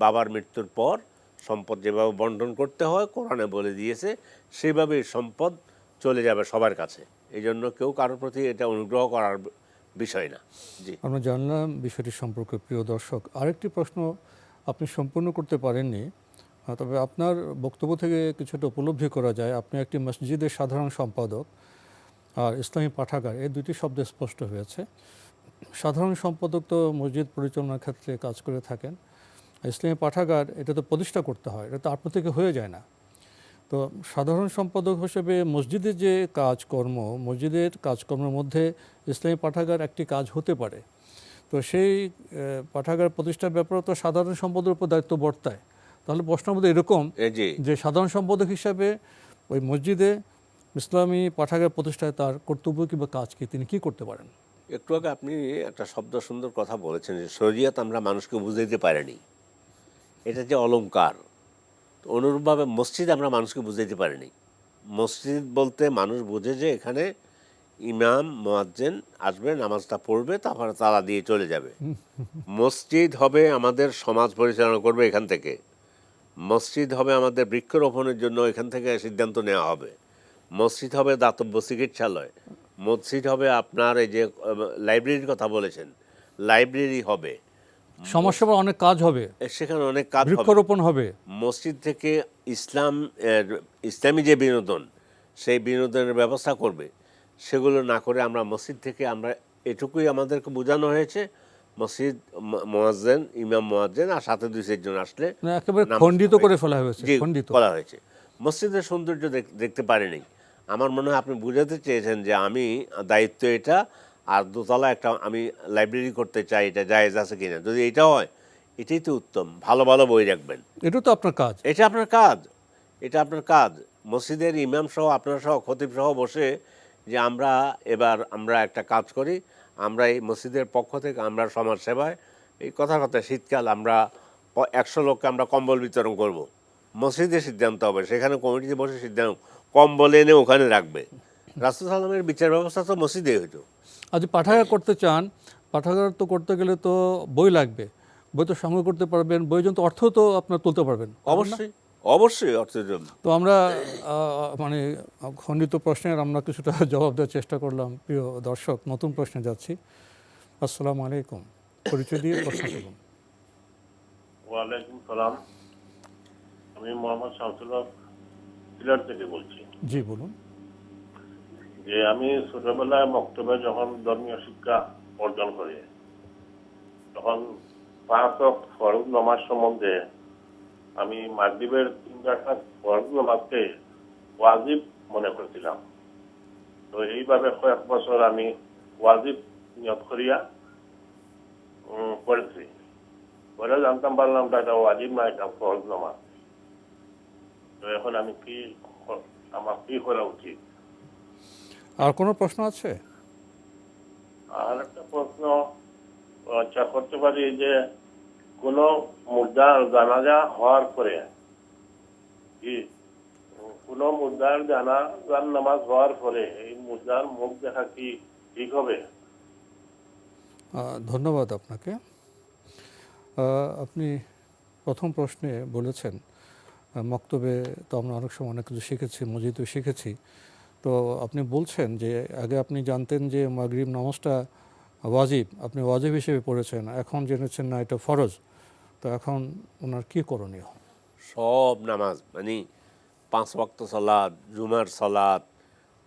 বাবার মৃত্যুর পর সম্পদ যেভাবে বন্টন করতে হয় কোরআনে বলে দিয়েছে, সেভাবেই সম্পদ চলে যাবে সবার কাছে। এই জন্য কেউ কারোর প্রতি এটা অনুগ্রহ করার বিষয় না। জি, আমরা জানলাম বিষয়টি সম্পর্কে। প্রিয় দর্শক, আরেকটি প্রশ্ন আপনি সম্পূর্ণ করতে পারেননি, তবে আপনার বক্তব্য থেকে কিছুটা উপলব্ধি করা যায় আপনি একটি মসজিদের সাধারণ সম্পাদক আর ইসলামী পাঠাগার, এই দুটি শব্দ স্পষ্ট হয়েছে। সাধারণ সম্পাদক তো মসজিদ পরিচালনার ক্ষেত্রে কাজ করে থাকেন, ইসলামী পাঠাগার এটা তো প্রতিষ্ঠা করতে হয়, এটা তো আপনার থেকে হয়ে যায় না। তো সাধারণ সম্পাদক হিসেবে মসজিদের যে কাজকর্ম, মসজিদের কাজকর্মের মধ্যে ইসলামী পাঠাগার একটি কাজ হতে পারে। তো সেই পাঠাগার প্রতিষ্ঠার ব্যাপারে তো সাধারণ সম্পাদকের উপর দায়িত্ব বর্তায়। তাহলে প্রশ্ন বোধ এরকম যে সাধারণ সম্পাদক হিসাবে ওই মসজিদে ইসলামী পাঠাগার প্রতিষ্ঠায় তার কর্তব্য কিংবা কাজ কি, তিনি কি করতে পারেন? একটু আগে আপনি একটা শব্দ সুন্দর কথা বলেছেন যে শরিয়ত আমরা মানুষকে বুঝাইতে পারিনি, এটা যে অলংকার। অনুরূপভাবে মসজিদ আমরা মানুষকে বুঝাইতে পারিনি। মসজিদ বলতে মানুষ বুঝে যে এখানে ইমাম মুয়াজ্জিন আসবে, নামাজটা পড়বে, তারপরে তালা দিয়ে চলে যাবে। মসজিদ হবে আমাদের সমাজ পরিচালনা করবে এখান থেকে, মসজিদ হবে আমাদের বৃক্ষরোপণের জন্য এখান থেকে সিদ্ধান্ত নেওয়া হবে, মসজিদ হবে দাতব্য চিকিৎসালয়, মসজিদ হবে আপনার এই যে লাইব্রেরির কথা বলেছেন, লাইব্রেরি হবে, সমাজসেবার অনেক কাজ হবে, সেখানে অনেক কাজ হবে। বৃক্ষরোপণ হবে। মসজিদ থেকে ইসলামী যে বিনোদন, সেই বিনোদনের ব্যবস্থা করবে, সেগুলো না করে আমরা মসজিদ থেকে আমরা এটুকুই আমাদেরকে বোঝানো হয়েছে, মসজিদ মুয়াজ্জিন, ইমাম মুয়াজ্জিন আর সাথে 2-4 জন আসলে না, একেবারে নামাজ খণ্ডিত পড়বে। করে ফেলা হয়েছে, জি, খণ্ডিত। করা হয়েছে। মসজিদের সৌন্দর্য দেখতে পারিনি। আমার মনে হয় আপনি বুঝাতে চেয়েছেন যে আমি দায়িত্ব এটা, আর দোতলা একটা আমি লাইব্রেরি করতে চাই, এটা জায়েজ আছে কিনা। যদি এটা হয়, এটাই তো উত্তম। ভালো ভালো বই রাখবেন, এটা তো আপনার কাজ। এটা আপনার কাজ, এটা আপনার কাজ। মসজিদের ইমাম সহ, আপনার সহ, খতিব সহ বসে যে আমরা একটা কাজ করি, আমরা এই মসজিদের পক্ষ থেকে আমরা সমাজ সেবায়, এই কথা শীতকাল আমরা 100 লোককে আমরা কম্বল বিতরণ করব, মসজিদে সিদ্ধান্ত হবে, সেখানে কমিটিতে বসে সিদ্ধান্ত, কম্বল এনে ওখানে রাখবে। রাসূল সাল্লাল্লাহু আলাইহি ওয়াসাল্লামের বিচার ব্যবস্থা তো মসজিদে হইতো। আজ পাঠাগার করতে চান, পাঠাগার তো করতে গেলে তো বই লাগবে, বই তো সংগ্রহ করতে পারবেন, বইজন তো অর্থ তো আপনার তুলতে পারবেন। অবশ্যই অবশ্যই অর্থের জন্য। তো আমরা মানে খণ্ডিত প্রশ্নের আমরা কিছুটা জবাব দেওয়ার চেষ্টা করলাম। প্রিয় দর্শক, নতুন প্রশ্নে যাচ্ছি। আসসালামু আলাইকুম, পরিচয় দিয়ে প্রশ্ন করুন। ওয়ালাইকুম সালাম, আমি মোহাম্মদ শামসুল হক সিলেট থেকে বলছি। জি বলুন। যে আমি ছোটবেলায় মক্তবে যখন ধর্মীয় শিক্ষা অর্জন করি, তখন 5 ওয়াক্ত ফরজ নামাজ সম্বন্ধে আমি মাগরিবের 3 রাকাত ফরজ নামাজকে ওয়াজিব মনে করছিলাম। তো এইভাবে কয়েক বছর আমি ওয়াজিব নিয়ত করিয়া করেছি। পরে জানতাম পারলাম এটা ওয়াজিব না, এটা ফরজ নামাজ। তো এখন আমি আমার কি করা উচিত? আর কোনো প্রশ্ন আছে? আর একটা প্রশ্ন করতে পারি যে কোন মুদ্রার জানাজা হওয়ার পরে কোন মুদ্রার জানাজার নামাজ হওয়ার পরে এই মুদ্রার মুখ দেখা কি ঠিক হবে? ধন্যবাদ আপনাকে। আপনি প্রথম প্রশ্নে বলেছেন মক্তবে তো আমরা অনেক সময় অনেক কিছু শিখেছি, মসজিদও শিখেছি। তো আপনি বলছেন যে আগে আপনি জানতেন যে মাগরিব নামাজটা ওয়াজিব, আপনি ওয়াজিব হিসেবে পড়েছেন, এখন জেনেছেন না এটা ফরজ। তো এখন ওনার কী করণীয়? সব নামাজ মানে 5 ওয়াক্ত সালাত, জুমার সালাত,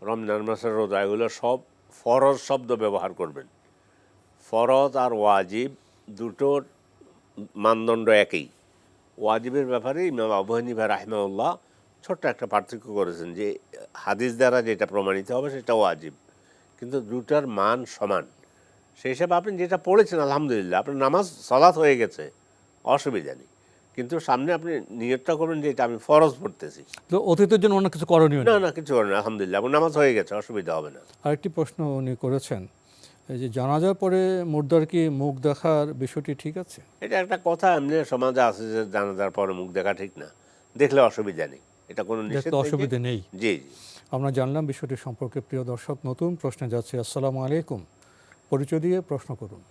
রমজান মাসের রোজা, এগুলো সব ফরজ শব্দ ব্যবহার করবেন। ফরজ আর ওয়াজিব দুটোর মানদণ্ড একই। ওয়াজিবের ব্যাপারে ইমাম আবু হানিফা রাহিমাহুল্লাহ ছোট্ট একটা পার্থক্য করেছেন যে হাদিস দ্বারা যেটা প্রমাণিত হবে সেটা ওয়াজিব, কিন্তু দুটার মান সমান। সেই হিসাবে আপনি যেটা পড়েছেন আলহামদুলিল্লাহ, আপনার নামাজ সালাত হয়ে গেছে, অসুবিধা নেই। কিন্তু সামনে আপনি নিয়তটা করবেন যে এটা আমি ফরজ পড়তেছি। তো অতীতের জন্য অনেক কিছু করণীয় না না, কিছু করেন, আলহামদুলিল্লাহ আপনার নামাজ হয়ে গেছে, অসুবিধা হবে না। আরেকটি প্রশ্ন উনি করেছেন, এই যে জানাজার পরে মুর্দার কি মুখ দেখার বিষয়টি ঠিক আছে? এটা একটা কথা এমনি সমাজে আছে যে জানাজার পরে মুখ দেখা ঠিক না, দেখলে অসুবিধা নেই, এটা কোনো নিষেধ অসুবিধা নেই। জি জি, আমরা জানলাম বিষয়টি সম্পর্কে। প্রিয় দর্শক, নতুন প্রশ্নে যাচ্ছে। আসসালামু আলাইকুম, পরিচয় দিয়ে প্রশ্ন করুন।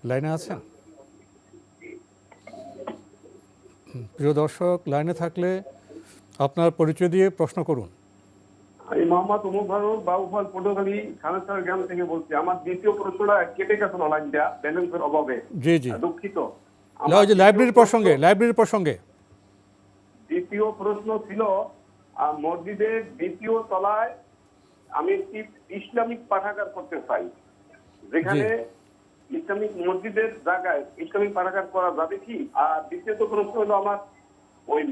লাইনে আছেন? প্রিয় দর্শক, লাইনে থাকলে আপনার পরিচয় দিয়ে প্রশ্ন করুন। আমি মোহাম্মদ উমর ফারুক বাবুফল পটুয়াখালী খানাছড়া গ্রাম থেকে বলছি। আমার দ্বিতীয় প্রশ্নটা কেটে গেছে লাইনটা ব্যালেন্সের অভাবে। জি জি, দুঃখিত। লাইব্রেরির প্রসঙ্গে দ্বিতীয় প্রশ্ন ছিল, মসজিদের দ্বিতীয় তলায় আমি একটি ইসলামিক পাঠাগার করতে চাই, যেখানে ইসলামিক মসজিদের জায়গায় ইসলামিক পাঠাগার করা যাবে কি? আর দ্বিতীয়ত প্রশ্ন হলো আমার ওই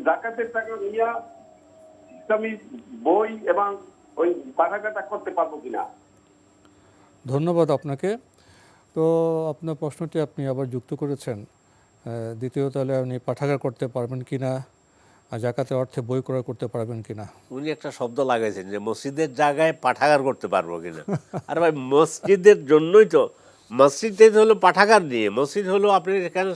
জাকাতের টাকা নিয়ে ইসলামিক বই এবং ওই পাঠাগারটা করতে পারবো কিনা। ধন্যবাদ আপনাকে। তো আপনার প্রশ্নটি আপনি আবার যুক্ত করেছেন। দ্বিতীয় তাহলে আপনি পাঠাগার করতে পারবেন কিনা, জাকাতের অর্থে বই ক্রয় করতে পারবেন কিনা। উনি একটা শব্দ লাগাইছেন যে মসজিদের জায়গায় পাঠাগার করতে পারবো কিনা। আর ভাই মসজিদের জন্যই তো, মসজিদ হলো পাঠাগার নিয়ে, মসজিদ হলো আপনি এখানে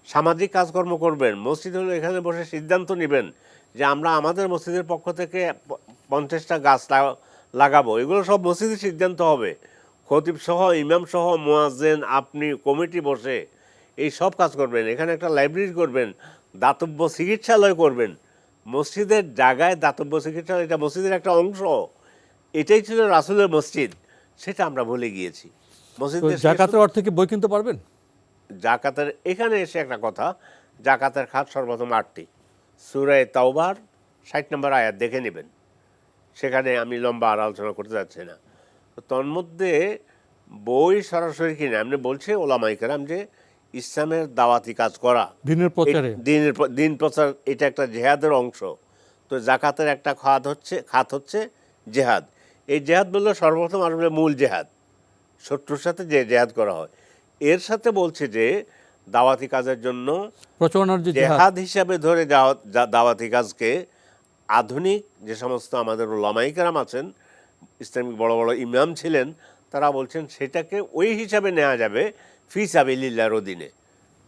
সামাজিক কাজকর্ম করবেন, মসজিদ হলো এখানে বসে সিদ্ধান্ত নেবেন যে আমরা আমাদের মসজিদের পক্ষ থেকে 50টা গাছ লাগাবো, এগুলো সব মসজিদের সিদ্ধান্ত হবে। খতিব সহ, ইমাম সহ, মুয়াজ্জিন, আপনি কমিটি বসে এই সব কাজ করবেন, এখানে একটা লাইব্রেরি করবেন, দাতব্য চিকিৎসালয় করবেন। মসজিদের জায়গায় দাতব্য চিকিৎসালয়, এটা মসজিদের একটা অংশ, এটাই ছিল রাসূলের মসজিদ, সেটা আমরা ভুলে গিয়েছি। তো মসজিদের জাকাতের অর্থে কি বই কিনতে পারবেন? জাকাতের এখানে এসে একটা কথা, জাকাতের খাত সর্বপ্রথম 8টি, সূরা তাওবার 60 নম্বর আয়াত দেখে নেবেন, সেখানে আমি লম্বা আর আলোচনা করতে যাচ্ছি না। তো তন্মধ্যে বই সরাসরি কিনে আপনি বলছে ওলামায়ে কেরাম যে ইসলামের দাওয়াতি কাজ করা, দিনের প্রচারে, দিন প্রচার, এটা একটা জেহাদের অংশ। তো জাকাতের একটা খাত হচ্ছে জেহাদ। এই জেহাদ বললে সর্বপ্রথম আসলে মূল জেহাদ, শত্রুর সাথে যে জেহাদ করা হয়, এর সাথে বলছে যে দাওয়াতি কাজের জন্য প্রচারণার যে জেহাদ হিসাবে ধরে দাওয়াতি কাজকে আধুনিক যে সমস্ত আমাদের ওলামায়ে কেরাম আছেন, ইসলামিক বড় বড় ইমাম ছিলেন, তারা বলছেন সেটাকে ওই হিসাবে নেওয়া যাবে ফি সাবিলিল্লাহর অধীনে।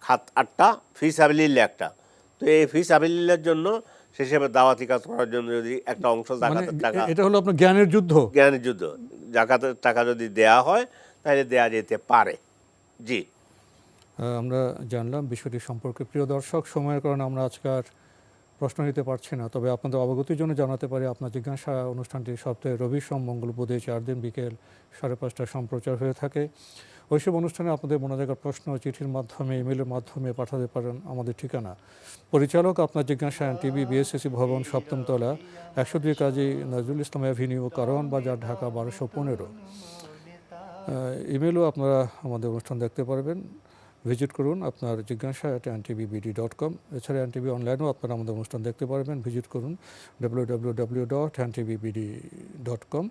খাত 8টা, ফি সাবিলিল্লাহ একটা। তো এই ফি সাবিলিল্লাহর জন্য সে হিসাবে দাওয়াতি কাজ করার জন্য যদি একটা অংশ জাকাতের টাকা, এটা হলো আপনার জ্ঞানের যুদ্ধ, জাকাতের টাকা যদি দেয়া হয় তাহলে দেয়া যেতে পারে। জি, আমরা জানলাম বিষয়টি সম্পর্কে। প্রিয় দর্শক, সময়ের কারণে আমরা আজকাল প্রশ্ন নিতে পারছি না, তবে আপনাদের অবগতির জন্য জানাতে পারি আপনার জিজ্ঞাসা অনুষ্ঠানটি সপ্তাহে রবি, সোম, মঙ্গল, বুধে 4 দিন বিকেল 5:30 সম্প্রচার হয়ে থাকে। ওইসব অনুষ্ঠানে আপনাদের মনোজাগর প্রশ্ন চিঠির মাধ্যমে, ইমেলের মাধ্যমে পাঠাতে পারেন আমাদের ঠিকানা। পরিচালক আপনার জিজ্ঞাসা টিভি, বিএসএসি ভবন, 7ম তলা, 102 কাজী নজরুল ইসলাম অ্যাভিনিউ, কারওয়ান বাজার, ঢাকা 1215। ইমেলও আপনারা আমাদের অনুষ্ঠান দেখতে পারবেন। ভিজিট করুন আপনার জিজ্ঞাসা @ntvbd.com। এছাড়া এনটিভি অনলাইনেও আপনারা আমাদের অনুষ্ঠান দেখতে পারবেন। ভিজিট করুন www.ntvbd.com।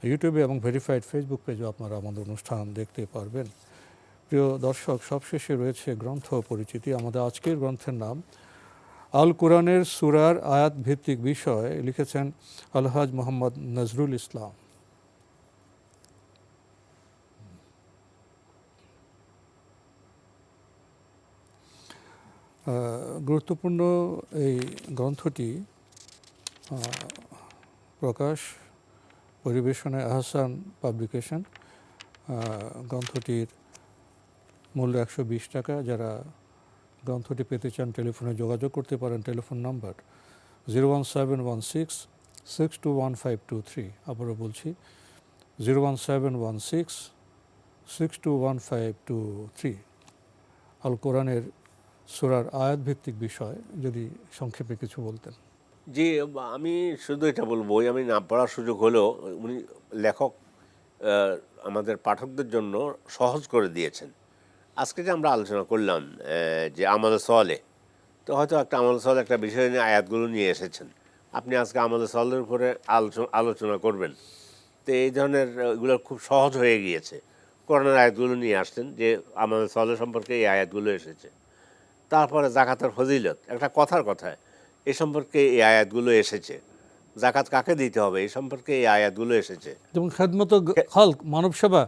ইউটিউবে এবং ভেরিফাইড ফেসবুক পেজেও আপনারা আমাদের অনুষ্ঠান দেখতে পারবেন। প্রিয় দর্শক, সবশেষে রয়েছে গ্রন্থ পরিচিতি। আমাদের আজকের গ্রন্থের নাম আল কোরআনের সূরার আয়াত ভিত্তিক বিষয়, লিখেছেন আলহাজ মোহাম্মদ নজরুল ইসলাম। গুরুত্বপূর্ণ এই গ্রন্থটি প্রকাশ পরিবেশনায় আহসান পাবলিকেশন। গ্রন্থটির মূল্য 120 টাকা। যারা গ্রন্থটি পেতে চান টেলিফোনে যোগাযোগ করতে পারেন। Telephone number 01716621523। আবারও বলছি 01716621523। আল কোরআনের সূরার আয়াত ভিত্তিক বিষয় যদি সংক্ষেপে কিছু বলতেন। জি, আমি শুধু এটা বলবো, আমি না পড়ার সুযোগ হলেও উনি লেখক আমাদের পাঠকদের জন্য সহজ করে দিয়েছেন। আজকে যে আমরা আলোচনা করলাম যে আমলে সলে, তো হয়তো একটা আমলে সলে একটা বিষয় নিয়ে আয়াতগুলো নিয়ে এসেছেন, আপনি আজকে আমলে সলের উপরে আলোচনা করবেন। তো এই ধরনের এগুলো খুব সহজ হয়ে গিয়েছে। কোরআনের আয়াতগুলো নিয়ে আসছেন যে আমলে সলে সম্পর্কে এই আয়াতগুলো এসেছে। তারপরে জাকাতের ফজিলত, একটা কথায় এ সম্পর্কে এই আয়াতগুলো এসেছে। জাকাত কাকে দিতে হবে এই সম্পর্কে এই আয়াতগুলো এসেছে। যেমন খেদমত খালক, মানব সেবা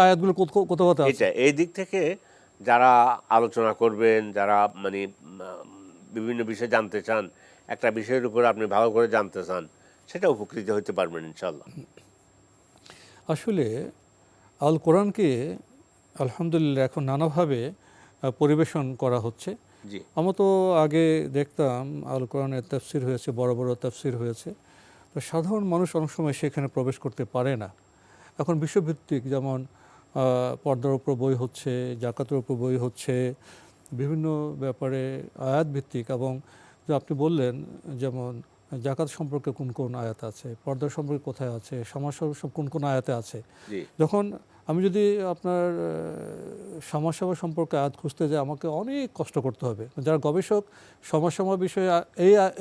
আয়াতগুলো কোথাও আছে। এটা এই দিক থেকে যারা আলোচনা করবেন, যারা মানে বিভিন্ন বিষয় জানতে চান, একটা বিষয়ের উপর আপনি ভালো করে জানতে চান, সেটা উপকৃত হতে পারবেন ইনশাল্লাহ। আসলে আল কোরআনকে আলহামদুলিল্লাহ এখন নানাভাবে পরিবেশন করা হচ্ছে। আমরা তো আগে দেখতাম আল কোরআনের তাফসির হয়েছে, বড় বড় তাফসির হয়েছে, তো সাধারণ মানুষ অনেক সময় সেখানে প্রবেশ করতে পারে না। এখন বিশ্বভিত্তিক যেমন পর্দার উপর বই হচ্ছে, জাকাতের উপর বই হচ্ছে, বিভিন্ন ব্যাপারে আয়াত ভিত্তিক। এবং যে আপনি বললেন যেমন জাকাত সম্পর্কে কোন কোন আয়াত আছে, পর্দার সম্পর্কে কোথায় আছে, সমাজসেবা কোন কোন আয়াতে আছে। যখন আমি যদি আপনার সমাজসেবা সম্পর্কে আয়াত খুঁজতে যাই, আমাকে অনেক কষ্ট করতে হবে। যারা গবেষক সমাজসেবা বিষয়ে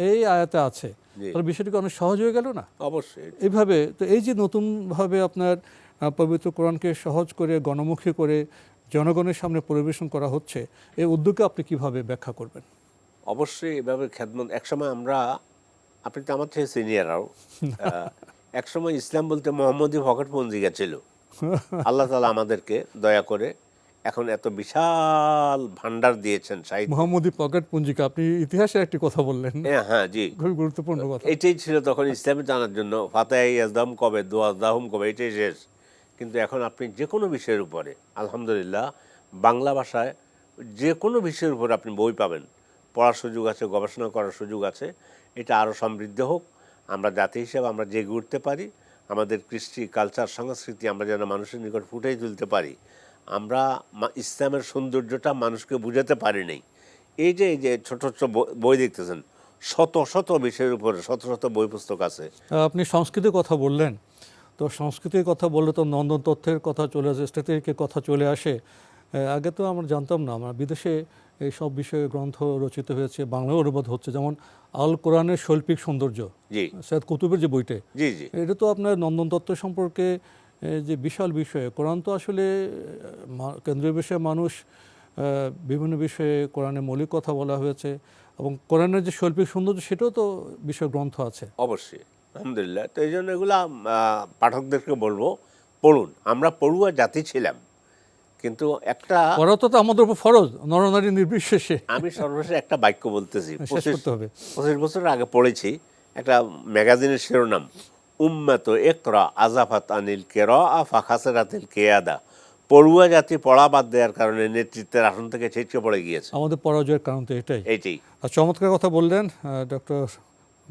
এই আয়াতে আছে, তাহলে বিষয়টিকে অনেক সহজ হয়ে গেল না? অবশ্যই। এইভাবে তো এই যে নতুনভাবে আপনার পবিত্র কোরআনকে সহজ করে, গণমুখী করে জনগণের সামনে পরিবেশন করা হচ্ছে, এই উদ্যোগকে আপনি কিভাবে ব্যাখ্যা করবেন? অবশ্যই এভাবে খেদমত। একসময় আমরা, আপনি তো আমার থেকে সিনিয়ররাও, একসময় ইসলাম বলতে মোহাম্মদী পকেট পঞ্জিকা ছিল। আল্লাহ তাআলা আমাদেরকে দয়া করে এখন এত বিশাল ভান্ডার দিয়েছেন সাহিত্য। মোহাম্মদী পকেট পঞ্জিকা, আপনি ইতিহাসের একটি কথা বললেন। হ্যাঁ, জি, খুব গুরুত্বপূর্ণ কথা। এটাই ছিল তখন ইসলামে জানার জন্য, ফাতাহ ইয়াজদাম কবে, দোয়াজদাহুম কবে, এটাই শেষ। কিন্তু এখন আপনি যে কোনো বিষয়ের উপরে আলহামদুলিল্লাহ বাংলা ভাষায় যে কোনো বিষয়ের উপর আপনি বই পাবেন, পড়ার সুযোগ আছে, গবেষণা করার সুযোগ আছে। এটা আরও সমৃদ্ধ হোক, আমরা জাতি হিসেবে আমরা জেগে উঠতে পারি, আমাদের কৃষ্টি, কালচার, সংস্কৃতি আমরা যেন মানুষের নিকট ফুটিয়ে তুলতে পারি। আমরা ইসলামের সৌন্দর্যটা মানুষকে বুঝাতে পারি নাই। এই যে ছোট ছোট বই দেখতেছেন, শত শত বিষয়ের উপরে শত শত বই পুস্তক আছে। আপনি সংস্কৃতির কথা বললেন, তো সংস্কৃতির কথা বললে তো নন্দন তথ্যের কথা চলে আসে, স্ট্যাটিস্টিকের কথা চলে আসে। আগে তো আমরা জানতাম না, আমরা বিদেশে এই সব বিষয়ে গ্রন্থ রচিত হয়েছে, বাংলায় অনুবাদ হচ্ছে, যেমন আল কোরআনের শৈল্পিক সৌন্দর্য, জি, সৈয়দ কুতুবের যে বইটা, জি জি, এটা তো আপনার নন্দন তত্ত্ব সম্পর্কে যে বিশাল বিষয়। কোরআন তো আসলে কেন্দ্রীয় বিষয়ে মানুষ বিভিন্ন বিষয়ে কোরআনের মৌলিক কথা বলা হয়েছে, এবং কোরআনের যে শৈল্পিক সৌন্দর্য সেটাও তো বিষয় গ্রন্থ আছে। অবশ্যই, আলহামদুলিল্লাহ। তো এই জন্য এগুলা পাঠকদেরকে বলবো, পড়ুন। আমরা পড়ুয়া জাতি ছিলাম, কিন্তু একটা পড়া তো আমাদের উপর ফরজ, নরনারী নির্বিশেষে। আমি সর্বশেষ একটা বাক্য বলতেছি, শেষ করতে হবে। 25 বছর আগে পড়েছি একটা ম্যাগাজিনের শিরোনাম, উম্মাত ইকরা আজাফাত আনিল কিরাআ ফাখাসারাতিল কিয়াদা। পড়ুয়া জাতি পড়া বাদ দেওয়ার কারণে নেতৃত্বের আসন থেকে ছিটকে পড়ে গিয়েছে। আমাদের পরাজয়ের কারণ তো এটাই। এইটাই। আর চমৎকার কথা বললেন ডক্টর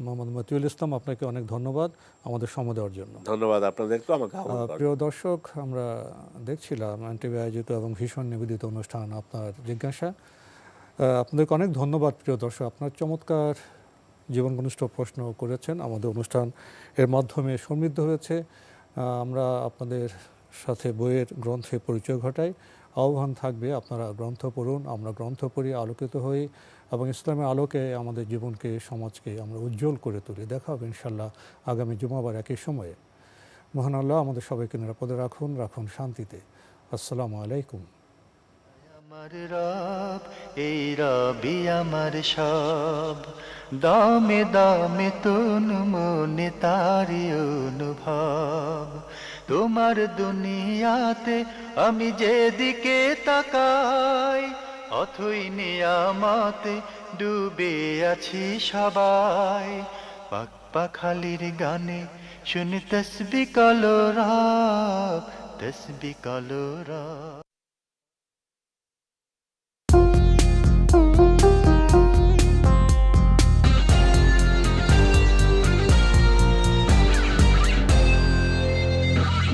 মোহাম্মদ মতিউল ইসলাম, আপনাকে অনেক ধন্যবাদ আমাদের সময় দেওয়ার জন্য। ধন্যবাদ আপনাদেরকেও আমাকে আহ্বান করার। প্রিয় দর্শক, আমরা দেখছিলাম এনটিভি আয়োজিত এবং ভীষণ নিবেদিত অনুষ্ঠান আপনার জিজ্ঞাসা। আপনাদেরকে অনেক ধন্যবাদ প্রিয় দর্শক, আপনার চমৎকার জীবন ঘনিষ্ঠ প্রশ্ন করেছেন, আমাদের অনুষ্ঠান এর মাধ্যমে সমৃদ্ধ হয়েছে। আমরা আপনাদের সাথে বইয়ের গ্রন্থে পরিচয় ঘটাই, আহ্বান থাকবে আপনারা গ্রন্থ পড়ুন, আমরা গ্রন্থ পড়ি, আলোকিত হই এবং ইসলামের আলোকে আমাদের জীবনকে, সমাজকে আমরা উজ্জ্বল করে তুলি। দেখা হবে ইনশাল্লাহ আগামী জুমাবার একই সময়ে। মহান আল্লাহ আমাদের সবাইকে নিরাপদে রাখুন, রাখুন শান্তিতে। আসসালামু আলাইকুম। আমার রব, এই রবি আমার সব, দামে দামে তন মনে তারি অনুভব। তোমার দুনিয়াতে আমি যেদিকে তাকাই, অথই নিয়ামতে ডুবে আছি সবাই। পাক পাখালির গানে শুনি তসবি কলরব, তসবি কলরব।